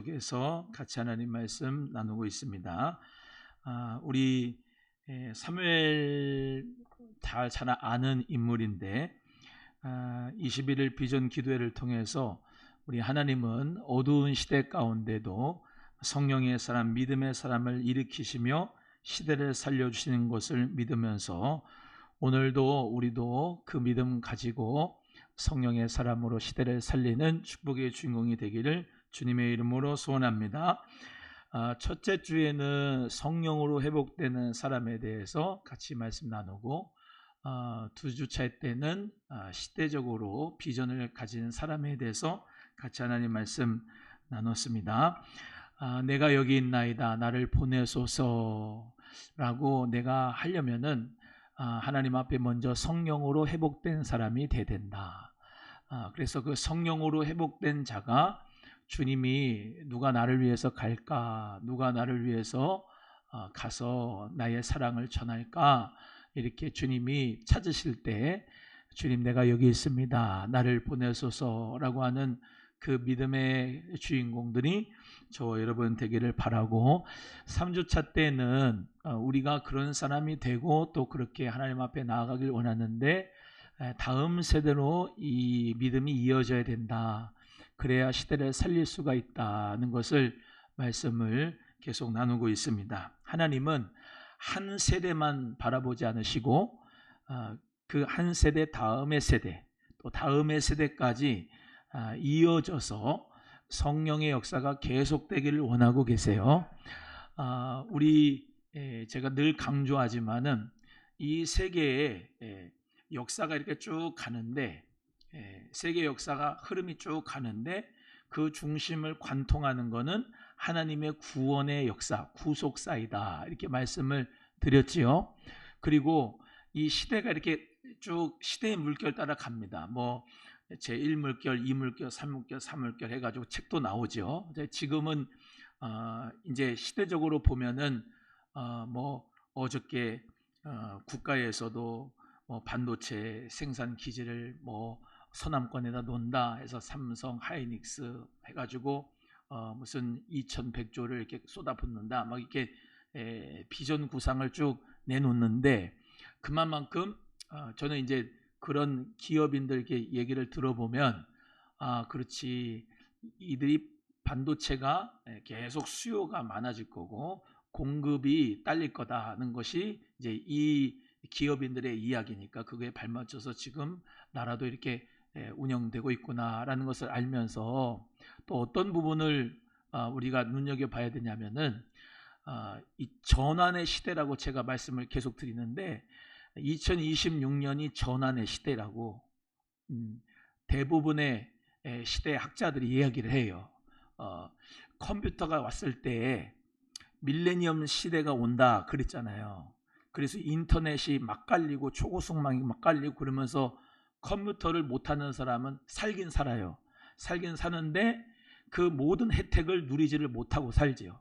속에서 같이 하나님 말씀 나누고 있습니다. 우리 사무엘 잘 아는 인물인데 21일 비전 기도회를 통해서 우리 하나님은 어두운 시대 가운데도 성령의 사람, 믿음의 사람을 일으키시며 시대를 살려주시는 것을 믿으면서 오늘도 우리도 그 믿음 가지고 성령의 사람으로 시대를 살리는 축복의 주인공이 되기를 주님의 이름으로 소원합니다. 첫째 주에는 성령으로 회복되는 사람에 대해서 같이 말씀 나누고 두 주차 때는 시대적으로 비전을 가진 사람에 대해서 같이 하나님 말씀 나눴습니다. 내가 여기 있나이다 나를 보내소서라고 내가 하려면은 하나님 앞에 먼저 성령으로 회복된 사람이 돼야 된다. 그래서 그 성령으로 회복된 자가 주님이 누가 나를 위해서 갈까? 누가 나를 위해서 가서 나의 사랑을 전할까? 이렇게 주님이 찾으실 때 주님 내가 여기 있습니다. 나를 보내소서라고 하는 그 믿음의 주인공들이 저 여러분 되기를 바라고 3주차 때는 우리가 그런 사람이 되고 또 그렇게 하나님 앞에 나아가길 원하는데 다음 세대로 이 믿음이 이어져야 된다. 그래야 시대를 살릴 수가 있다는 것을 말씀을 계속 나누고 있습니다. 하나님은 한 세대만 바라보지 않으시고 그 한 세대 다음의 세대 또 다음의 세대까지 이어져서 성령의 역사가 계속되기를 원하고 계세요. 우리 제가 늘 강조하지만은 이 세계의 역사가 이렇게 쭉 가는데 세계 역사가 흐름이 쭉 가는데 그 중심을 관통하는 것은 하나님의 구원의 역사, 구속사이다 이렇게 말씀을 드렸지요. 그리고 이 시대가 이렇게 쭉 시대의 물결 따라 갑니다. 뭐 제1물결, 2물결, 3물결, 3물결 해가지고 책도 나오죠. 지금은 이제 시대적으로 보면은 뭐 어저께 국가에서도 뭐 반도체 생산 기지를 뭐 서남권에다 놓는다 해서 삼성, 하이닉스 해가지고 무슨 2,100조를 이렇게 쏟아붓는다 막 이렇게 비전 구상을 쭉 내놓는데 그만큼 저는 이제 그런 기업인들에게 얘기를 들어보면 그렇지 이들이 반도체가 계속 수요가 많아질 거고 공급이 딸릴 거다 하는 것이 이제 이 기업인들의 이야기니까 그거에 발맞춰서 지금 나라도 이렇게 운영되고 있구나라는 것을 알면서 또 어떤 부분을 우리가 눈여겨봐야 되냐면은 이 전환의 시대라고 제가 말씀을 계속 드리는데 2026년이 전환의 시대라고 대부분의 시대 학자들이 이야기를 해요. 컴퓨터가 왔을 때 밀레니엄 시대가 온다 그랬잖아요. 그래서 인터넷이 막 깔리고 초고속망이 막 깔리고 그러면서 컴퓨터를 못하는 사람은 살긴 살아요. 살긴 사는데 그 모든 혜택을 누리지를 못하고 살지요.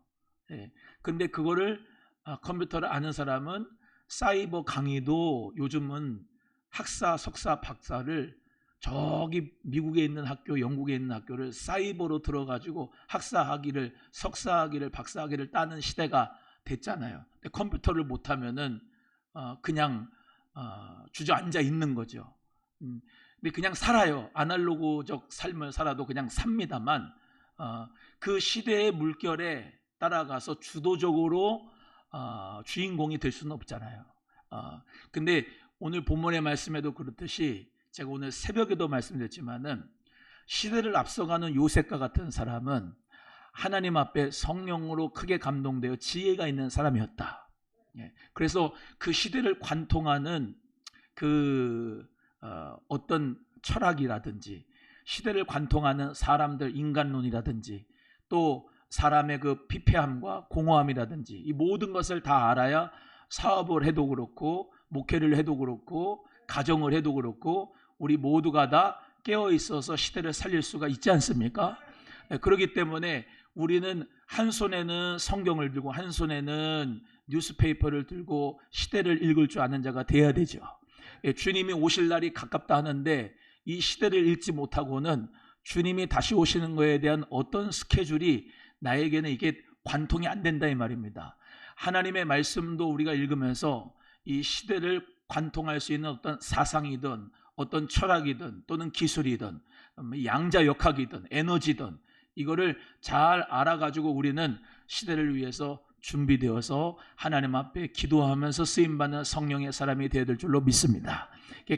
근데 그거를 컴퓨터를 아는 사람은 사이버 강의도 요즘은 학사, 석사, 박사를 저기 미국에 있는 학교, 영국에 있는 학교를 사이버로 들어가지고 학사학위를, 석사학위를, 박사학위를 따는 시대가 됐잖아요. 근데 컴퓨터를 못하면은 그냥 주저앉아 있는 거죠. 근데 그냥 살아요. 아날로그적 삶을 살아도 그냥 삽니다만 그 시대의 물결에 따라가서 주도적으로 주인공이 될 수는 없잖아요. 근데 오늘 본문의 말씀에도 그렇듯이 제가 오늘 새벽에도 말씀드렸지만은 시대를 앞서가는 요셉과 같은 사람은 하나님 앞에 성령으로 크게 감동되어 지혜가 있는 사람이었다. 그래서 그 시대를 관통하는 그 어떤 철학이라든지 시대를 관통하는 사람들 인간론이라든지 또 사람의 그 피폐함과 공허함이라든지 이 모든 것을 다 알아야 사업을 해도 그렇고 목회를 해도 그렇고 가정을 해도 그렇고 우리 모두가 다 깨어 있어서 시대를 살릴 수가 있지 않습니까? 그렇기 때문에 우리는 한 손에는 성경을 들고 한 손에는 뉴스페이퍼를 들고 시대를 읽을 줄 아는 자가 돼야 되죠. 주님이 오실 날이 가깝다 하는데 이 시대를 읽지 못하고는 주님이 다시 오시는 것에 대한 어떤 스케줄이 나에게는 이게 관통이 안 된다 이 말입니다. 하나님의 말씀도 우리가 읽으면서 이 시대를 관통할 수 있는 어떤 사상이든 어떤 철학이든 또는 기술이든 양자역학이든 에너지든 이거를 잘 알아가지고 우리는 시대를 위해서 준비되어서 하나님 앞에 기도하면서 쓰임받는 성령의 사람이 되어야 될 줄로 믿습니다.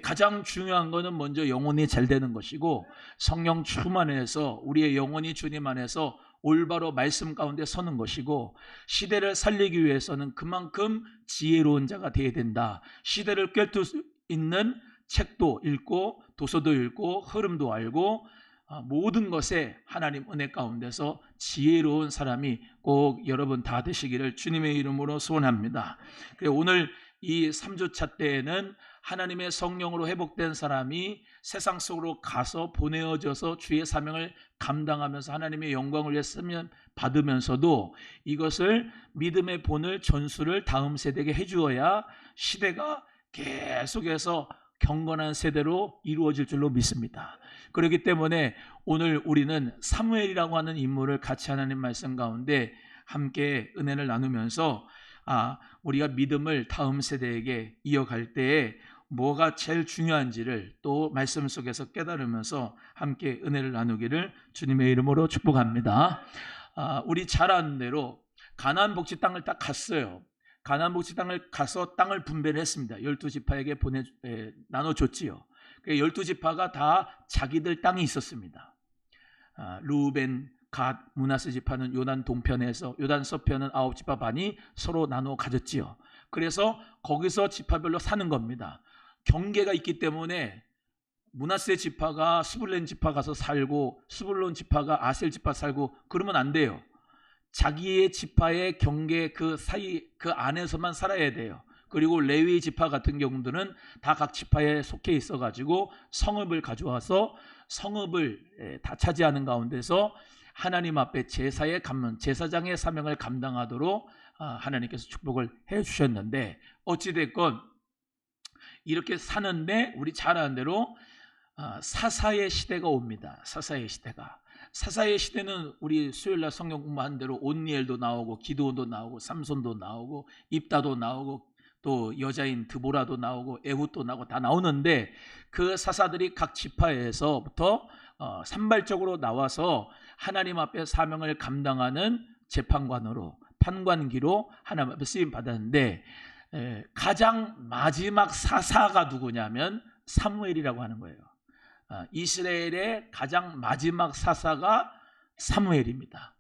가장 중요한 것은 먼저 영혼이 잘 되는 것이고 성령 충만해서 우리의 영혼이 주님 안에서 올바로 말씀 가운데 서는 것이고 시대를 살리기 위해서는 그만큼 지혜로운 자가 되어야 된다. 시대를 꿰뚫 수 있는 책도 읽고 도서도 읽고 흐름도 알고 모든 것에 하나님 은혜 가운데서 지혜로운 사람이 꼭 여러분 다 되시기를 주님의 이름으로 소원합니다. 오늘 이 3주차 때에는 하나님의 성령으로 회복된 사람이 세상 속으로 가서 보내어져서 주의 사명을 감당하면서 하나님의 영광을 위해 쓰면 받으면서도 이것을 믿음의 본을 전수를 다음 세대에게 해주어야 시대가 계속해서 경건한 세대로 이루어질 줄로 믿습니다. 그렇기 때문에 오늘 우리는 사무엘이라고 하는 인물을 같이 하나님 말씀 가운데 함께 은혜를 나누면서 우리가 믿음을 다음 세대에게 이어갈 때에 뭐가 제일 중요한지를 또 말씀 속에서 깨달으면서 함께 은혜를 나누기를 주님의 이름으로 축복합니다. 우리 잘 아는 대로 가나안 복지 땅을 딱 갔어요. 가나안 복지 땅을 가서 땅을 분배를 했습니다. 12지파에게 나눠줬지요. 12지파가 다 자기들 땅이 있었습니다. 루벤, 갓, 므낫세 지파는 요단 동편에서 요단 서편은 9지파 반이 서로 나눠 가졌지요. 그래서 거기서 지파별로 사는 겁니다. 경계가 있기 때문에 므낫세 지파가 스불론 지파 가서 살고 스불론 지파가 아셀 지파 살고 그러면 안 돼요. 자기의 지파의 경계 그 사이 그 안에서만 살아야 돼요. 그리고 레위 지파 같은 경우들은 다 각 지파에 속해 있어가지고 성읍을 가져와서 성읍을 다 차지하는 가운데서 하나님 앞에 제사의 감론, 제사장의 사명을 감당하도록 하나님께서 축복을 해주셨는데 어찌됐건 이렇게 사는데 우리 잘 아는 대로 사사의 시대가 옵니다. 사사의 시대가. 사사의 시대는 우리 수요일날 성경 공부한 대로 온니엘도 나오고 기드온도 나오고 삼손도 나오고 입다도 나오고 또 여자인 드보라도 나오고 에훗도 나오고 다 나오는데 그 사사들이 각 지파에서부터 산발적으로 나와서 하나님 앞에 사명을 감당하는 재판관으로 판관기로 하나님 앞에 쓰임 받았는데 가장 마지막 사사가 누구냐면 사무엘이라고 하는 거예요. 이스라엘의 가장 마지막 사사가 사무엘입니다.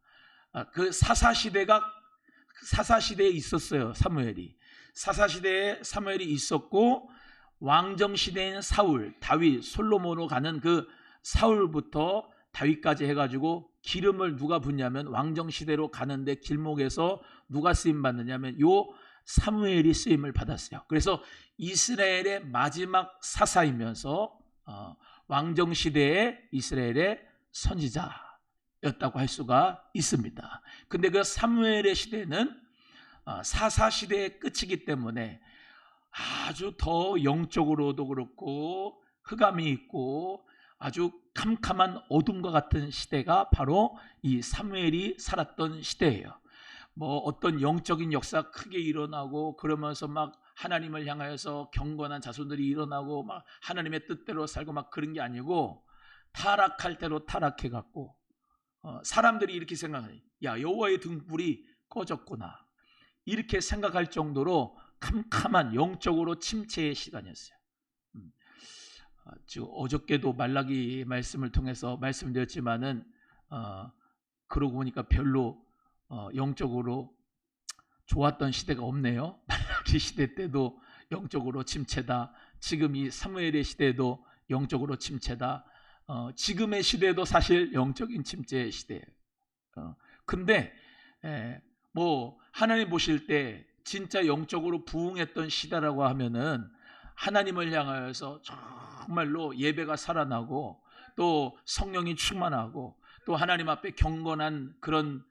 그 사사시대에 있었어요. 사무엘이. 사사시대에 사무엘이 있었고 왕정시대인 사울, 다윗, 솔로몬으로 가는 그 사울부터 다윗까지 해가지고 기름을 누가 붓냐면 왕정시대로 가는데 길목에서 누가 쓰임 받느냐면 요 사무엘이 쓰임을 받았어요. 그래서 이스라엘의 마지막 사사이면서 왕정시대의 이스라엘의 선지자였다고 할 수가 있습니다. 근데 그 사무엘의 시대는 사사시대의 끝이기 때문에 아주 더 영적으로도 그렇고 흑암이 있고 아주 캄캄한 어둠과 같은 시대가 바로 이 사무엘이 살았던 시대예요. 뭐 어떤 영적인 역사 크게 일어나고 그러면서 막 하나님을 향하여서 경건한 자손들이 일어나고 막 하나님의 뜻대로 살고 막 그런 게 아니고 타락할 대로 타락해갖고 사람들이 이렇게 생각해요. 야, 여호와의 등불이 꺼졌구나. 이렇게 생각할 정도로 캄캄한 영적으로 침체의 시간이었어요. 지금 어저께도 말라기 말씀을 통해서 말씀드렸지만은 그러고 보니까 별로 영적으로 좋았던 시대가 없네요. 말라기 시대 때도 영적으로 침체다. 지금 이 사무엘의 시대도 영적으로 침체다. 지금의 시대도 사실 영적인 침체의 시대예요. 근데 뭐 하나님 보실 때 진짜 영적으로 부흥했던 시대라고 하면은 하나님을 향하여서 정말로 예배가 살아나고 또 성령이 충만하고 또 하나님 앞에 경건한 그런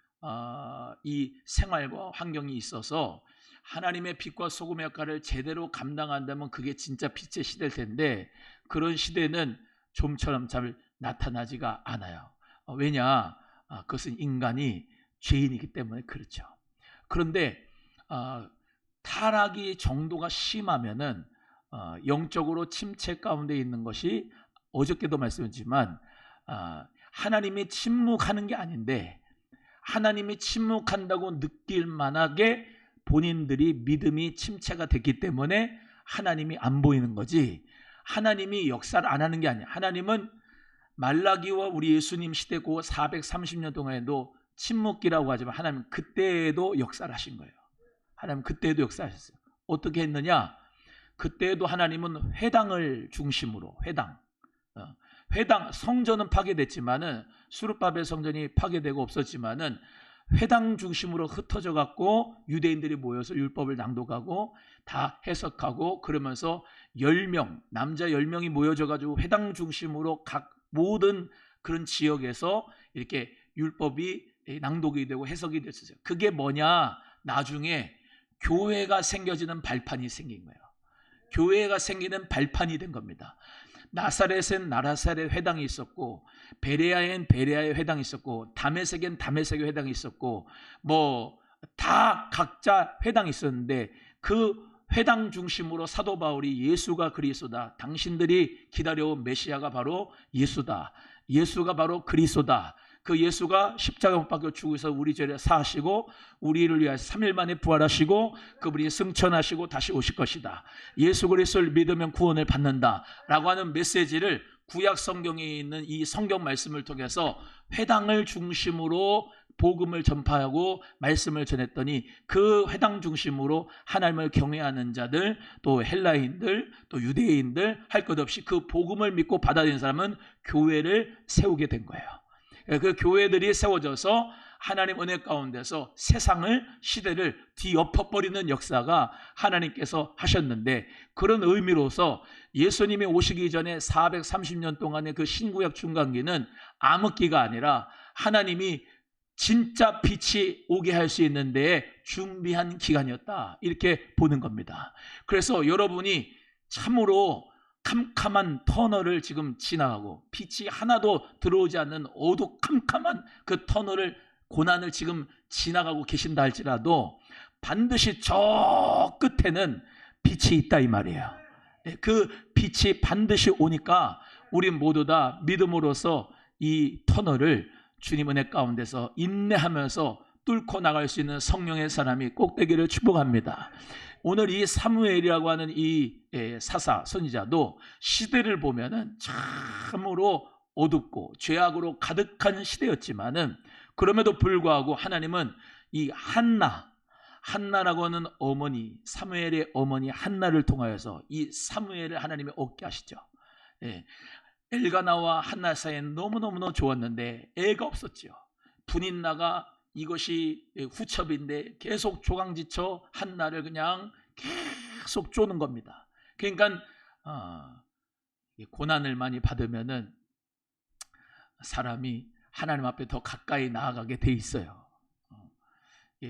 이 생활과 환경이 있어서 하나님의 빛과 소금의 역할을 제대로 감당한다면 그게 진짜 빛의 시대일 텐데 그런 시대는 좀처럼 잘 나타나지가 않아요. 왜냐? 그것은 인간이 죄인이기 때문에 그렇죠. 그런데 타락이 정도가 심하면은 영적으로 침체 가운데 있는 것이, 어저께도 말씀드렸지만 하나님이 침묵하는 게 아닌데, 하나님이 침묵한다고 느낄 만하게 본인들이 믿음이 침체가 됐기 때문에 하나님이 안 보이는 거지, 하나님이 역사를 안 하는 게 아니야. 하나님은 말라기와 우리 예수님 시대 그 430년 동안에도 침묵기라고 하지만 하나님 그때에도 역사를 하신 거예요. 하나님 그때에도 역사하셨어요. 어떻게 했느냐? 그때에도 하나님은 회당을 중심으로, 회당 성전은 파괴됐지만은, 수르바벨 성전이 파괴되고 없었지만은 회당 중심으로 흩어져 갖고 유대인들이 모여서 율법을 낭독하고 다 해석하고, 그러면서 10명, 남자 10명이 모여져 가지고 회당 중심으로 각 모든 그런 지역에서 이렇게 율법이 낭독이 되고 해석이 됐었어요. 그게 뭐냐? 나중에 교회가 생겨지는 발판이 생긴 거예요. 교회가 생기는 발판이 된 겁니다. 나사렛엔 나사렛 회당이 있었고, 베레아엔 베레아의 회당이 있었고, 다메섹엔 다메섹의 회당이 있었고, 뭐 다 각자 회당이 있었는데, 그 회당 중심으로 사도 바울이 예수가 그리스도다, 당신들이 기다려온 메시아가 바로 예수다, 예수가 바로 그리스도다, 그 예수가 십자가 못 박혀 죽으셔서 우리 죄를 사하시고 우리를 위하여 3일 만에 부활하시고 그분이 승천하시고 다시 오실 것이다, 예수 그리스도를 믿으면 구원을 받는다 라고 하는 메시지를 구약 성경에 있는 이 성경 말씀을 통해서 회당을 중심으로 복음을 전파하고 말씀을 전했더니, 그 회당 중심으로 하나님을 경외하는 자들, 또 헬라인들, 또 유대인들 할 것 없이 그 복음을 믿고 받아들이는 사람은 교회를 세우게 된 거예요. 그 교회들이 세워져서 하나님 은혜 가운데서 세상을, 시대를 뒤엎어버리는 역사가 하나님께서 하셨는데, 그런 의미로서 예수님이 오시기 전에 430년 동안의 그 신구약 중간기는 암흑기가 아니라 하나님이 진짜 빛이 오게 할 수 있는 데에 준비한 기간이었다, 이렇게 보는 겁니다. 그래서 여러분이 참으로 캄캄한 터널을 지금 지나가고 빛이 하나도 들어오지 않는 어두컴컴한 그 터널을, 고난을 지금 지나가고 계신다 할지라도 반드시 저 끝에는 빛이 있다 이 말이에요. 그 빛이 반드시 오니까 우리 모두 다 믿음으로써 이 터널을 주님 은혜 가운데서 인내하면서 뚫고 나갈 수 있는 성령의 사람이 꼭 되기를 축복합니다. 오늘 이 사무엘이라고 하는 이 사사 선지자도 시대를 보면은 참으로 어둡고 죄악으로 가득한 시대였지만은, 그럼에도 불구하고 하나님은 이 한나라고 하는 어머니, 사무엘의 어머니 한나를 통하여서 이 사무엘을 하나님이 얻게 하시죠. 엘가나와 한나 사이는 너무너무 좋았는데 애가 없었죠. 분인나가 이것이 후첩인데 계속 조강지쳐 한나를 그냥 계속 쪼는 겁니다. 그러니까 고난을 많이 받으면은 사람이 하나님 앞에 더 가까이 나아가게 돼 있어요.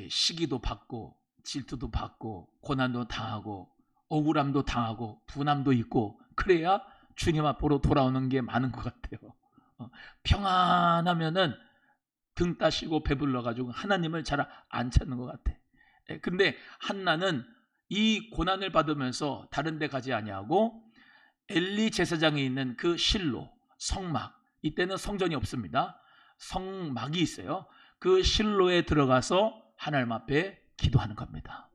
시기도 받고 질투도 받고 고난도 당하고 억울함도 당하고 분함도 있고, 그래야 주님 앞으로 돌아오는 게 많은 것 같아요. 평안하면은 등 따시고 배불러 가지고 하나님을 잘 안 찾는 것 같아. 근데 한나는 이 고난을 받으면서 다른 데 가지 아니하고 엘리 제사장이 있는 그 실로, 성막, 이때는 성전이 없습니다. 성막이 있어요. 그 실로에 들어가서 하나님 앞에 기도하는 겁니다.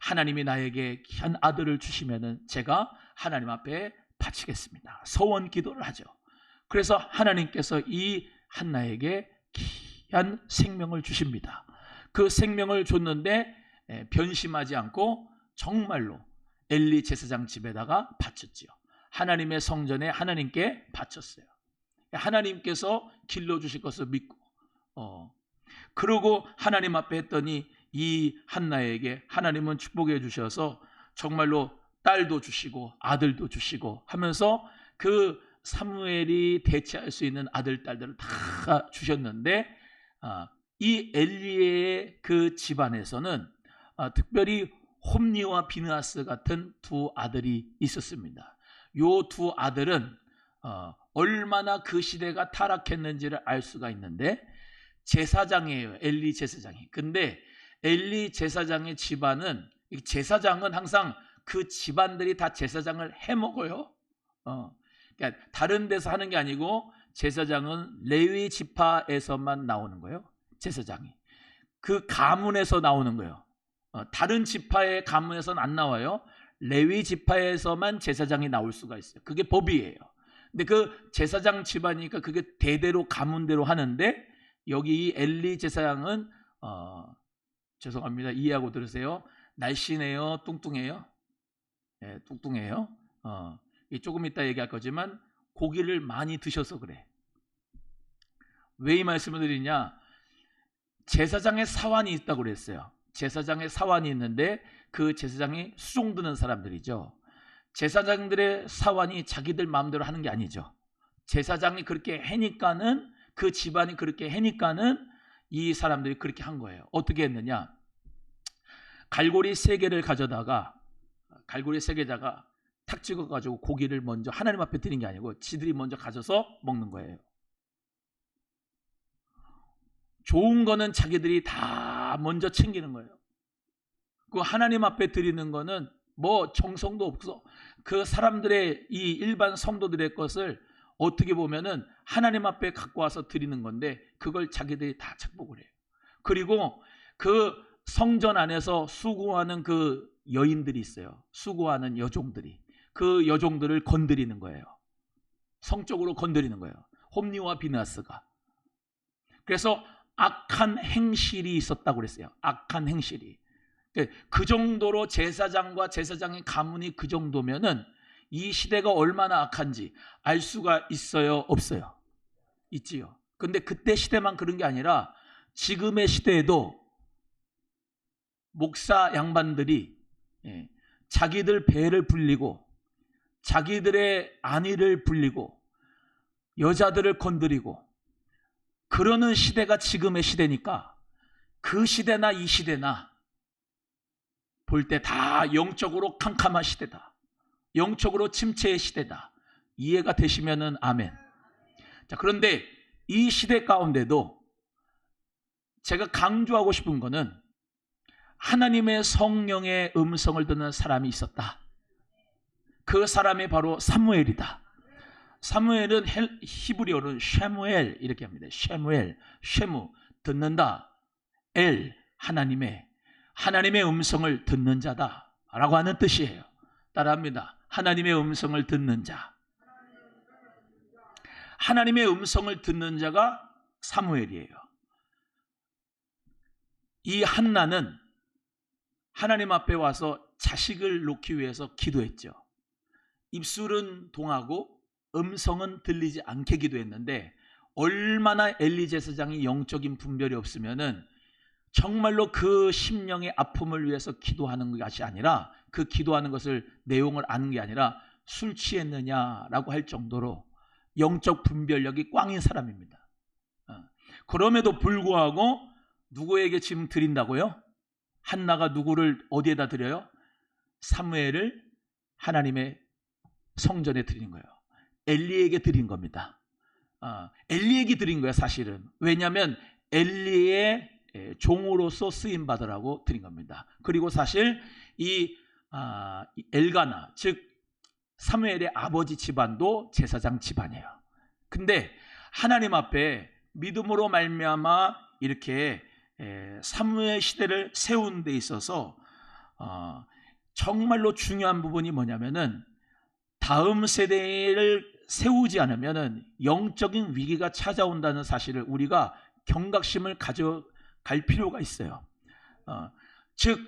하나님이 나에게 귀한 아들을 주시면은 제가 하나님 앞에 바치겠습니다. 서원 기도를 하죠. 그래서 하나님께서 이 한나에게 귀한 생명을 주십니다. 그 생명을 줬는데 변심하지 않고 정말로 엘리 제사장 집에다가 바쳤지요. 하나님의 성전에 하나님께 바쳤어요. 하나님께서 길러주실 것을 믿고 그러고 하나님 앞에 했더니 이 한나에게 하나님은 축복해 주셔서 정말로 딸도 주시고 아들도 주시고 하면서 그 사무엘이 대체할 수 있는 아들, 딸들을 다 주셨는데, 이 엘리의 그 집안에서는 특별히 홈리와 비느하스 같은 두 아들이 있었습니다. 요 두 아들은 얼마나 그 시대가 타락했는지를 알 수가 있는데, 제사장이에요. 엘리 제사장이. 근데 엘리 제사장의 집안은, 제사장은 항상 그 집안들이 다 제사장을 해먹어요. 그러니까 다른 데서 하는 게 아니고 제사장은 레위 지파에서만 나오는 거예요. 제사장이 그 가문에서 나오는 거예요. 다른 지파의 가문에서는 안 나와요. 레위 지파에서만 제사장이 나올 수가 있어요. 그게 법이에요. 근데 그 제사장 집안이니까 그게 대대로 가문대로 하는데, 여기 이 엘리 제사장은 죄송합니다. 이해하고 들으세요. 날씬해요? 뚱뚱해요? 네, 뚱뚱해요. 조금 이따 얘기할 거지만 고기를 많이 드셔서 그래. 왜 이 말씀을 드리냐? 제사장의 사환이 있다고 그랬어요. 제사장의 사환이 있는데 그 제사장이 수종드는 사람들이죠. 제사장들의 사환이 자기들 마음대로 하는 게 아니죠. 제사장이 그렇게 해니까는, 그 집안이 그렇게 해니까는 이 사람들이 그렇게 한 거예요. 어떻게 했느냐? 갈고리 3개를 가져다가, 갈고리 3개다가 탁 찍어가지고 고기를 먼저 하나님 앞에 드린 게 아니고 지들이 먼저 가져서 먹는 거예요. 좋은 거는 자기들이 다 먼저 챙기는 거예요. 그 하나님 앞에 드리는 거는 뭐 정성도 없어. 그 사람들의, 이 일반 성도들의 것을 어떻게 보면은 하나님 앞에 갖고 와서 드리는 건데 그걸 자기들이 다 착복을 해요. 그리고 그 성전 안에서 수고하는 그 여인들이 있어요. 수고하는 여종들이. 그 여종들을 건드리는 거예요. 성적으로 건드리는 거예요. 홈리와 비나스가. 그래서 악한 행실이 있었다고 그랬어요. 악한 행실이. 그 정도로 제사장과 제사장의 가문이 그 정도면은 이 시대가 얼마나 악한지 알 수가 있어요? 없어요? 있지요. 근데 그때 시대만 그런 게 아니라 지금의 시대에도 목사 양반들이 자기들 배를 불리고 자기들의 안위를 불리고 여자들을 건드리고 그러는 시대가 지금의 시대니까, 그 시대나 이 시대나 볼 때 다 영적으로 캄캄한 시대다. 영적으로 침체의 시대다. 이해가 되시면은 아멘. 자, 그런데 이 시대 가운데도 제가 강조하고 싶은 거는 하나님의 성령의 음성을 듣는 사람이 있었다. 그 사람이 바로 사무엘이다. 사무엘은 히브리어로는 쉐무엘 이렇게 합니다. 쉐무엘, 쉐무, 듣는다. 엘, 하나님의 음성을 듣는 자다 라고 하는 뜻이에요. 따라합니다. 하나님의 음성을 듣는 자. 하나님의 음성을 듣는 자가 사무엘이에요. 이 한나는 하나님 앞에 와서 자식을 놓기 위해서 기도했죠. 입술은 동하고 음성은 들리지 않게 기도했는데, 얼마나 엘리 제사장이 영적인 분별이 없으면은 정말로 그 심령의 아픔을 위해서 기도하는 것이 아니라, 그 기도하는 것을 내용을 아는 게 아니라 술 취했느냐라고 할 정도로 영적 분별력이 꽝인 사람입니다. 그럼에도 불구하고 누구에게 지금 드린다고요? 한나가 누구를 어디에다 드려요? 사무엘을 하나님의 성전에 드리는 거예요. 엘리에게 드린 겁니다. 엘리에게 드린 거예요, 사실은. 왜냐하면 엘리의 종으로서 쓰임 받으라고 드린 겁니다. 그리고 사실 이 엘가나, 즉 사무엘의 아버지 집안도 제사장 집안이에요. 근데 하나님 앞에 믿음으로 말미암아 이렇게 사무엘 시대를 세운 데 있어서 정말로 중요한 부분이 뭐냐면은, 다음 세대를 세우지 않으면은 영적인 위기가 찾아온다는 사실을 우리가 경각심을 가져갈 필요가 있어요. 즉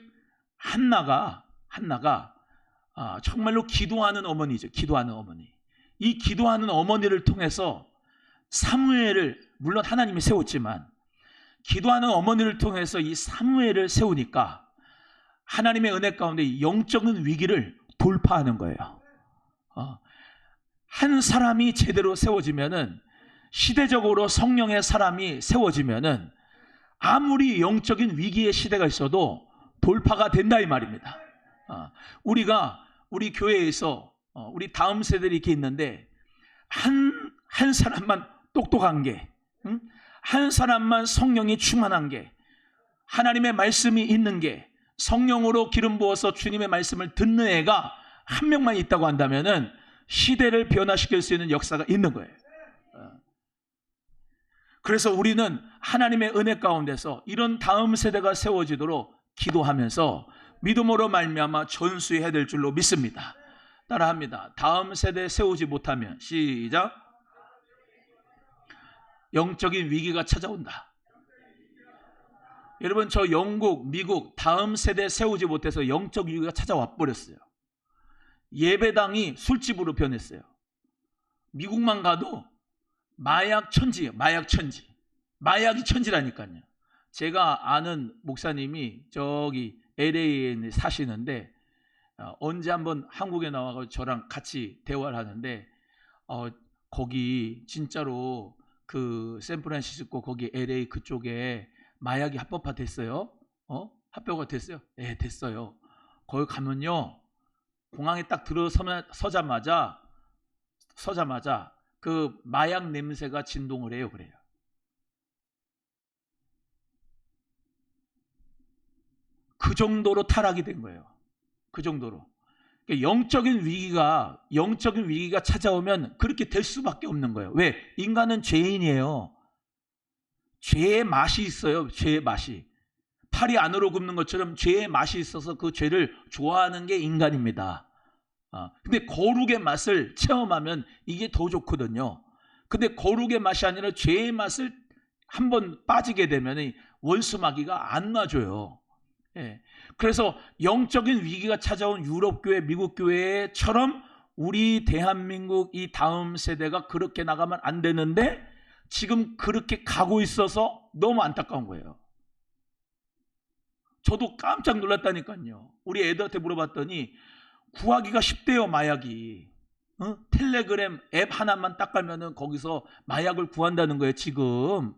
한나가 정말로 기도하는 어머니죠. 기도하는 어머니. 이 기도하는 어머니를 통해서 사무엘을, 물론 하나님이 세웠지만 기도하는 어머니를 통해서 이 사무엘을 세우니까 하나님의 은혜 가운데 영적인 위기를 돌파하는 거예요. 한 사람이 제대로 세워지면은, 시대적으로 성령의 사람이 세워지면은 아무리 영적인 위기의 시대가 있어도 돌파가 된다 이 말입니다. 우리 교회에서 우리 다음 세대들이 이렇게 있는데 한 사람만 똑똑한 게, 한 사람만 성령이 충만한 게, 하나님의 말씀이 있는 게, 성령으로 기름 부어서 주님의 말씀을 듣는 애가 한 명만 있다고 한다면은 시대를 변화시킬 수 있는 역사가 있는 거예요. 그래서 우리는 하나님의 은혜 가운데서 이런 다음 세대가 세워지도록 기도하면서 믿음으로 말미암아 전수해야 될 줄로 믿습니다. 따라합니다. 다음 세대 세우지 못하면, 시작, 영적인 위기가 찾아온다. 여러분, 저 영국, 미국 다음 세대 세우지 못해서 영적 위기가 찾아와 버렸어요. 예배당이 술집으로 변했어요. 미국만 가도 마약 천지예요. 마약 천지. 마약이 천지라니까요. 제가 아는 목사님이 저기 LA에 사시는데 언제 한번 한국에 나와서 저랑 같이 대화를 하는데 거기 진짜로 그 샌프란시스코 거기 LA 그쪽에 마약이 합법화 됐어요. 합법화 됐어요? 네, 됐어요. 거기 가면요, 공항에 딱 서자마자 그 마약 냄새가 진동을 해요. 그래요. 그 정도로 타락이 된 거예요. 그 정도로. 영적인 위기가 찾아오면 그렇게 될 수밖에 없는 거예요. 왜? 인간은 죄인이에요. 죄의 맛이 있어요. 죄의 맛이. 팔이 안으로 굽는 것처럼 죄의 맛이 있어서 그 죄를 좋아하는 게 인간입니다. 근데 거룩의 맛을 체험하면 이게 더 좋거든요. 근데 거룩의 맛이 아니라 죄의 맛을 한번 빠지게 되면 원수마귀가 안 놔줘요. 예. 그래서 영적인 위기가 찾아온 유럽교회, 미국교회처럼 우리 대한민국 이 다음 세대가 그렇게 나가면 안 되는데 지금 그렇게 가고 있어서 너무 안타까운 거예요. 저도 깜짝 놀랐다니까요. 우리 애들한테 물어봤더니 구하기가 쉽대요. 마약이. 텔레그램 앱 하나만 딱 가면은 거기서 마약을 구한다는 거예요. 지금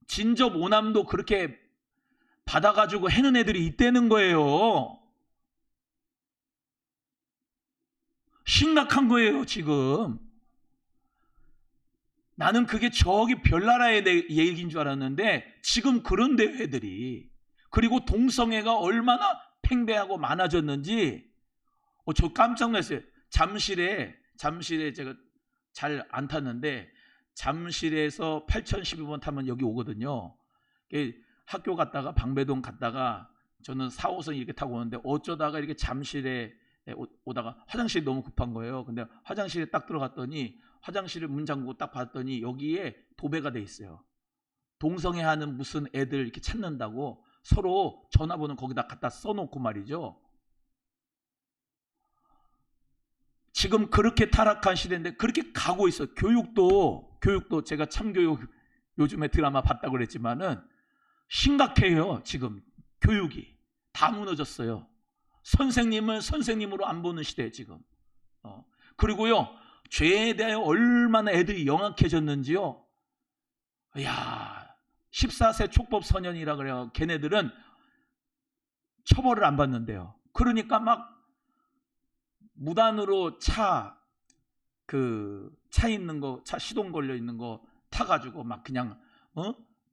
진접 오남도 그렇게 받아가지고 해는 애들이 있다는 거예요. 심각한 거예요. 지금 나는 그게 저기 별나라의 얘기인 줄 알았는데 지금 그런데 애들이. 그리고 동성애가 얼마나 팽배하고 많아졌는지 저 깜짝 놀랐어요. 잠실에 제가 잘 안 탔는데 잠실에서 8012번 타면 여기 오거든요. 학교 갔다가 방배동 갔다가 저는 4호선 이렇게 타고 오는데 어쩌다가 이렇게 잠실에 오다가 화장실이 너무 급한 거예요. 근데 화장실에 딱 들어갔더니 화장실을 문 잠그고 딱 봤더니 여기에 도배가 돼 있어요. 동성애하는 무슨 애들 이렇게 찾는다고 서로 전화번호 거기다 갖다 써놓고 말이죠. 지금 그렇게 타락한 시대인데 그렇게 가고 있어요. 교육도 제가 참교육 요즘에 드라마 봤다고 그랬지만은 심각해요. 지금 교육이 다 무너졌어요. 선생님을 선생님으로 안 보는 시대에 지금. 그리고요, 죄에 대하여 얼마나 애들이 영악해졌는지요. 이야, 14세 촉법 소년이라 그래요. 걔네들은 처벌을 안 받는데요. 그러니까 막 무단으로 차 있는 거, 차 시동 걸려 있는 거 타가지고 막 그냥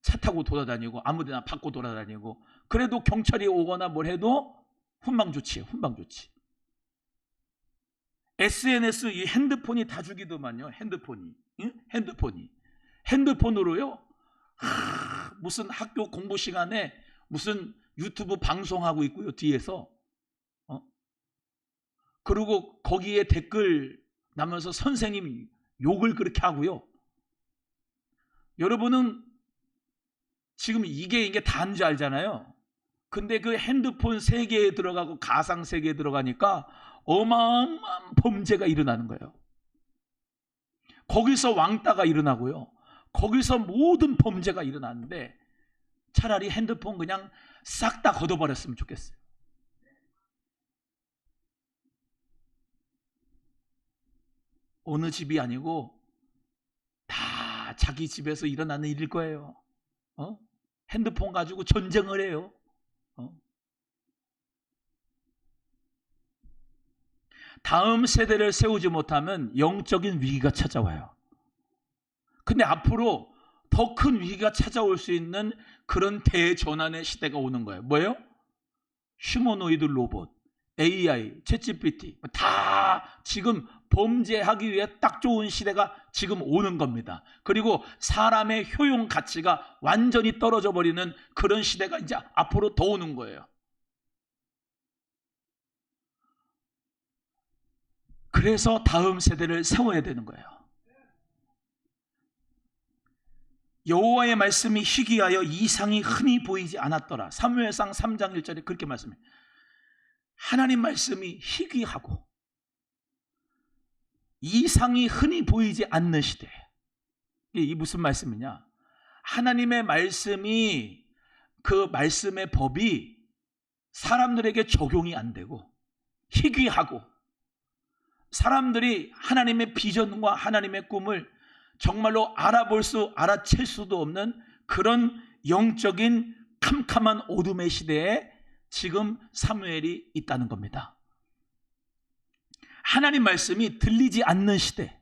차 타고 돌아다니고 아무데나 받고 돌아다니고. 그래도 경찰이 오거나 뭘 해도 훈방 조치예요. 훈방 조치. SNS 이 핸드폰이 다 죽이더만요. 핸드폰으로요. 무슨 학교 공부 시간에 무슨 유튜브 방송하고 있고요. 뒤에서. 그리고 거기에 댓글 나면서 선생님이 욕을 그렇게 하고요. 여러분은 지금 이게 다인 줄 알잖아요. 근데 그 핸드폰 세계에 들어가고 가상 세계에 들어가니까 어마어마한 범죄가 일어나는 거예요. 거기서 왕따가 일어나고요. 거기서 모든 범죄가 일어나는데 차라리 핸드폰 그냥 싹 다 걷어버렸으면 좋겠어요. 어느 집이 아니고 다 자기 집에서 일어나는 일일 거예요. 핸드폰 가지고 전쟁을 해요. 다음 세대를 세우지 못하면 영적인 위기가 찾아와요. 근데 앞으로 더 큰 위기가 찾아올 수 있는 그런 대전환의 시대가 오는 거예요. 뭐예요? 휴머노이드 로봇, AI, 챗GPT 다 지금 범죄하기 위해 딱 좋은 시대가 지금 오는 겁니다. 그리고 사람의 효용 가치가 완전히 떨어져 버리는 그런 시대가 이제 앞으로 더 오는 거예요. 그래서 다음 세대를 세워야 되는 거예요. 여호와의 말씀이 희귀하여 이상이 흔히 보이지 않았더라. 사무엘상 3장 1절에 그렇게 말씀해요. 하나님 말씀이 희귀하고 이상이 흔히 보이지 않는 시대. 이게 무슨 말씀이냐? 하나님의 말씀이, 그 말씀의 법이 사람들에게 적용이 안 되고 희귀하고, 사람들이 하나님의 비전과 하나님의 꿈을 정말로 알아챌 수도 없는 그런 영적인 캄캄한 어둠의 시대에 지금 사무엘이 있다는 겁니다. 하나님 말씀이 들리지 않는 시대.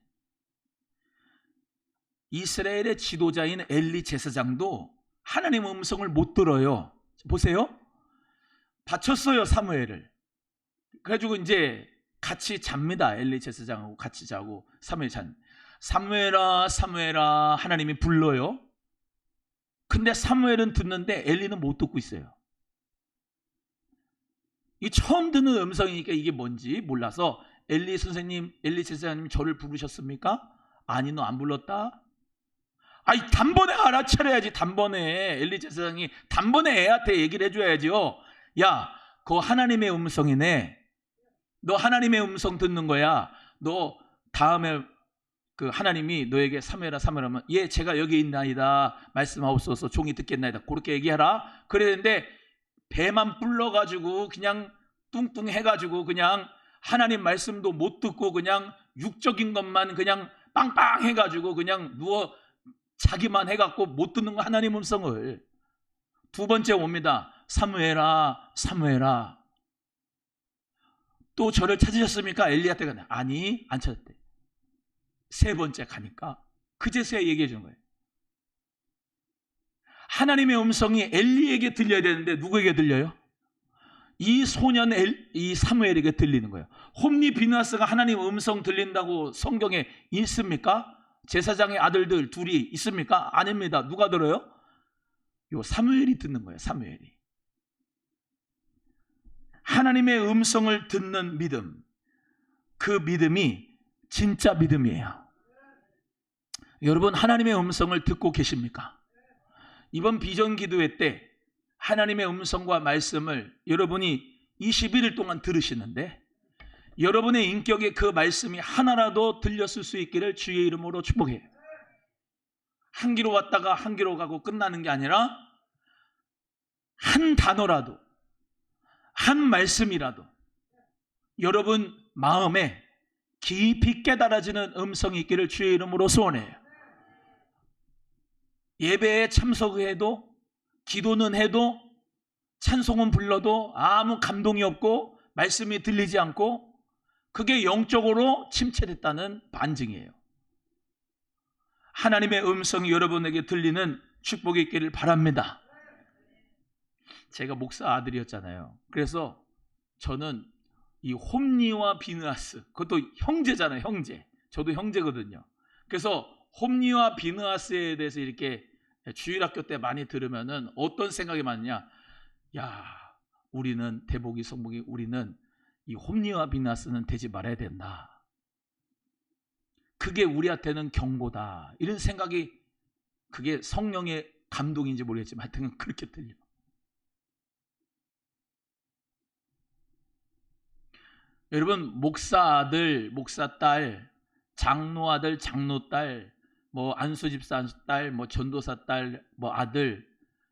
이스라엘의 지도자인 엘리 제사장도 하나님의 음성을 못 들어요. 보세요. 바쳤어요, 사무엘을. 그래가지고 이제 같이 잡니다. 엘리 제사장하고 같이 자고 사무엘 잔. 사무엘아, 사무엘아, 하나님이 불러요. 근데 사무엘은 듣는데 엘리는 못 듣고 있어요. 이 처음 듣는 음성이니까 이게 뭔지 몰라서 엘리 선생님, 엘리 제사장님 저를 부르셨습니까? 아니, 너 안 불렀다? 아이, 단번에 알아차려야지. 단번에 엘리 제사장이 단번에 애한테 얘기를 해줘야지요. 야, 그거 하나님의 음성이네. 너 하나님의 음성 듣는 거야. 너 다음에 그 하나님이 너에게 사무엘아, 사무엘아 하면 예, 제가 여기 있나이다. 말씀하옵소서. 종이 듣겠나이다. 그렇게 얘기하라. 그랬는데 배만 불러가지고 그냥 뚱뚱 해가지고 그냥 하나님 말씀도 못 듣고 그냥 육적인 것만 그냥 빵빵 해가지고 그냥 누워 자기만 해갖고 못 듣는 거, 하나님 음성을. 두 번째 옵니다. 사무엘아, 사무엘아. 또 저를 찾으셨습니까? 엘리야한테 가네. 아니, 안 찾았대. 세 번째 가니까 그제서야 얘기해 주는 거예요. 하나님의 음성이 엘리에게 들려야 되는데 누구에게 들려요? 이 소년 이 사무엘에게 들리는 거예요. 홈리 비느하스가 하나님 음성 들린다고 성경에 있습니까? 제사장의 아들들 둘이 있습니까? 아닙니다. 누가 들어요? 요 사무엘이 듣는 거예요. 사무엘이. 하나님의 음성을 듣는 믿음, 그 믿음이 진짜 믿음이에요. 여러분, 하나님의 음성을 듣고 계십니까? 이번 비전 기도회 때 하나님의 음성과 말씀을 여러분이 21일 동안 들으시는데 여러분의 인격에 그 말씀이 하나라도 들렸을 수 있기를 주의 이름으로 축복해요. 한 귀로 왔다가 한 귀로 가고 끝나는 게 아니라 한 단어라도, 한 말씀이라도 여러분 마음에 깊이 깨달아지는 음성이 있기를 주의 이름으로 소원해요. 예배에 참석해도, 기도는 해도, 찬송은 불러도 아무 감동이 없고 말씀이 들리지 않고 그게 영적으로 침체됐다는 반증이에요. 하나님의 음성이 여러분에게 들리는 축복이 있기를 바랍니다. 제가 목사 아들이었잖아요. 그래서 저는 이 홈리와 비느하스, 그것도 형제잖아요. 형제. 저도 형제거든요. 그래서 홈리와 비느하스에 대해서 이렇게 주일학교 때 많이 들으면은 어떤 생각이 많냐? 야, 우리는 대복이 성복이 우리는 이 홈리와 비느하스는 되지 말아야 된다. 그게 우리한테는 경고다. 이런 생각이, 그게 성령의 감동인지 모르겠지만 하여튼 그렇게 들려. 여러분, 목사 아들, 목사 딸, 장로 아들, 장로 딸, 뭐 안수집사 딸, 뭐 전도사 딸, 뭐 아들,